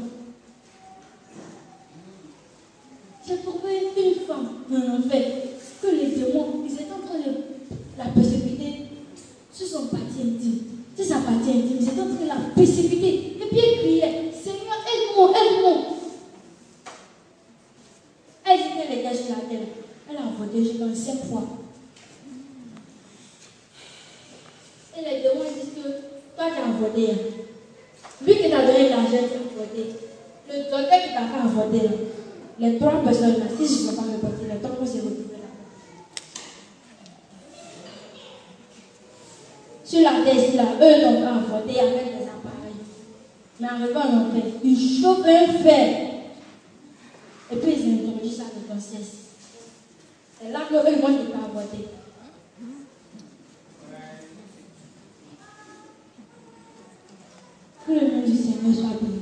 Speaker 3: J'ai trouvé une femme en enfer que les démons, ils étaient en train de la persécuter sur son parti intime. C'est sa partie intime, ils étaient en train de la persécuter. Et puis elle criait, Seigneur, aide-moi, aide-moi. Elle dit qu'elle était sur la terre. Elle a voté jusqu'à 5 fois. Et les démons disent que toi tu as voté. Lui qui t'a donné l'argent, tu as voté. Le docteur qui t'a fait voter, les 3 personnes là, si je ne peux pas me porter, les 3 vont se retrouver là. Sur la terre ici là, eux n'ont pas voté avec des appareils. Mais en arrivant en enfer, ils chauffent un fer. Et puis ils introduisent ça de conscience. C'est là qu'eux vont ne pas voter. Que le nom du Seigneur soit béni.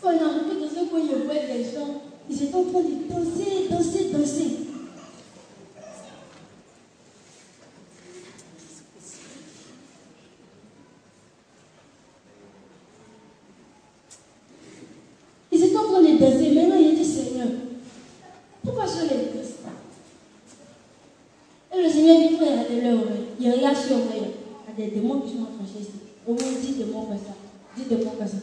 Speaker 3: On a remarqué dans ce coin, je vois des gens, ils étaient en train de danser, danser, danser. Ils étaient en train de danser. Maintenant, il dit, Seigneur, pourquoi je les danse? Et le Seigneur dit, il faut regarder leur oreille. Il regarde sur l'oreille. Il y a des démons qui sont attachés ici. Au moins 10 démons comme ça. 10 démons comme ça.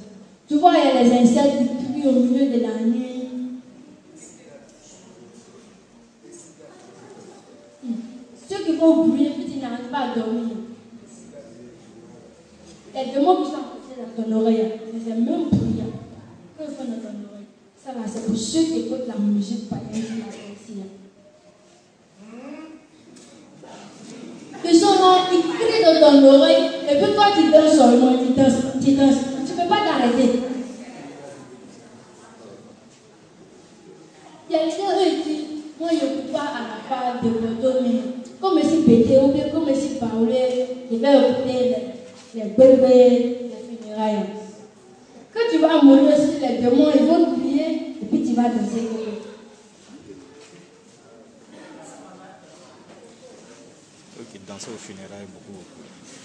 Speaker 3: Tu vois, il y a les insectes qui crient au milieu de la nuit. Ceux qui vont brûler, puis tu n'arrives pas à dormir. Il y a des démons qui sont attachés dans ton oreille. C'est même bruyant. Quand ils font dans ton oreille, ça va, c'est pour ceux qui écoutent la musique païenne qui la ici. Ils sont là, ils crient dans ton oreille, et puis quand tu danses seulement, tu danses. Tu ne peux pas t'arrêter. Il y a des gens qui disent, moi je ne peux pas à la part de moto, mais comme si pété ou bien comme si parler, je vais écouter les bébés, les funérailles. Quand tu vas mourir sur les démons, ils vont crier, et puis tu vas danser.
Speaker 5: Ok, danser aux funérailles beaucoup.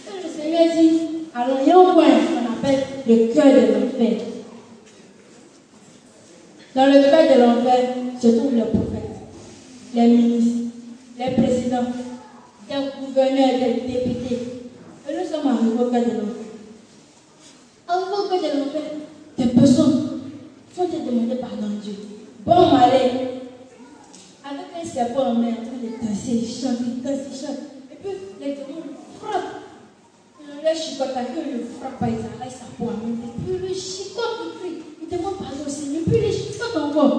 Speaker 3: Et le Seigneur dit, alors il y a un point qu'on appelle le cœur de l'enfer. Dans le cœur de l'enfer se trouvent les prophètes, les ministres, les présidents, les gouverneurs, les députés. Et nous sommes arrivés au cœur de l'enfer. Arrivés au cœur de l'enfer, des personnes sont demandées pardon à Dieu. Bon malin, avec un serpent en main, en train de danser, ils chantent. Et puis les démons le frappent. Le chicote, le frappe par exemple, là, ça pour amener. Puis le chicote, il demande pardon au Seigneur. Puis le chicote encore.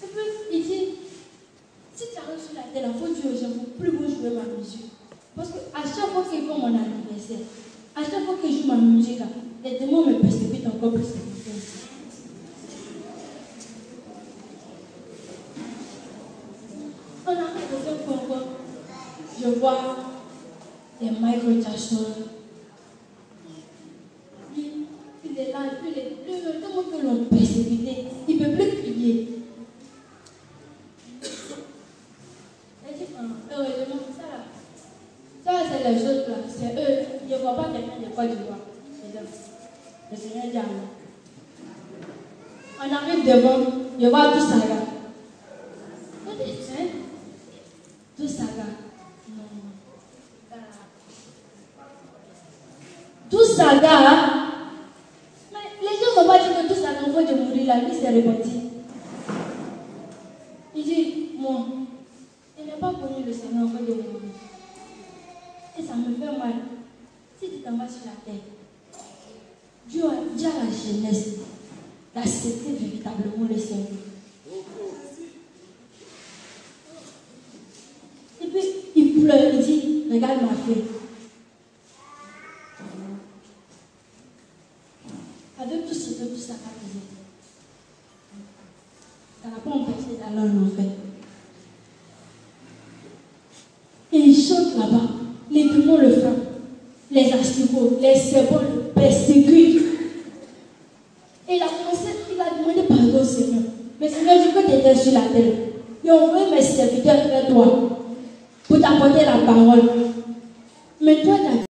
Speaker 3: Et puis il dit, si tu arrives sur la terre, il faut dire aux gens, il ne faut plus jouer ma musique. Parce qu'à chaque fois qu'ils font mon anniversaire, à chaque fois que je joue ma musique, les démons me persécutent encore plus. On arrive de faire quoi encore? Je vois les Michael Jackson. Il est là, le monde que l'on persécuté, il ne peut plus crier. Elle dit, heureusement, ça c'est les autres là, c'est eux. Je ne vois pas quelqu'un de quoi du vois. Le Seigneur dit à moi. On arrive devant, je vois tout ça là. On dit, hein? Tout ça là. Tout ça là, mais les gens ne vont pas dire que tout ça là, on va de mourir là, lui s'est réparti. Il dit, moi, il n'a pas connu le Seigneur, on va de mourir. Et ça me fait mal. Si tu t'en vas sur la terre, Dieu a dit à la jeunesse d'accepter véritablement le Seigneur. Et puis, il pleure, il dit, regarde ma fille. Avec tout ce que tout ça a fait, ça n'a pas empêché d'aller en enfer. Et il chante là-bas, les démons le frappent, les asticots, les serpents le persécutent. Et il a demandé pardon au Seigneur. Mais Seigneur, dit que tu étais sur la terre. J'ai envoyé mes serviteurs vers toi pour t'apporter la parole. Mais toi, tu as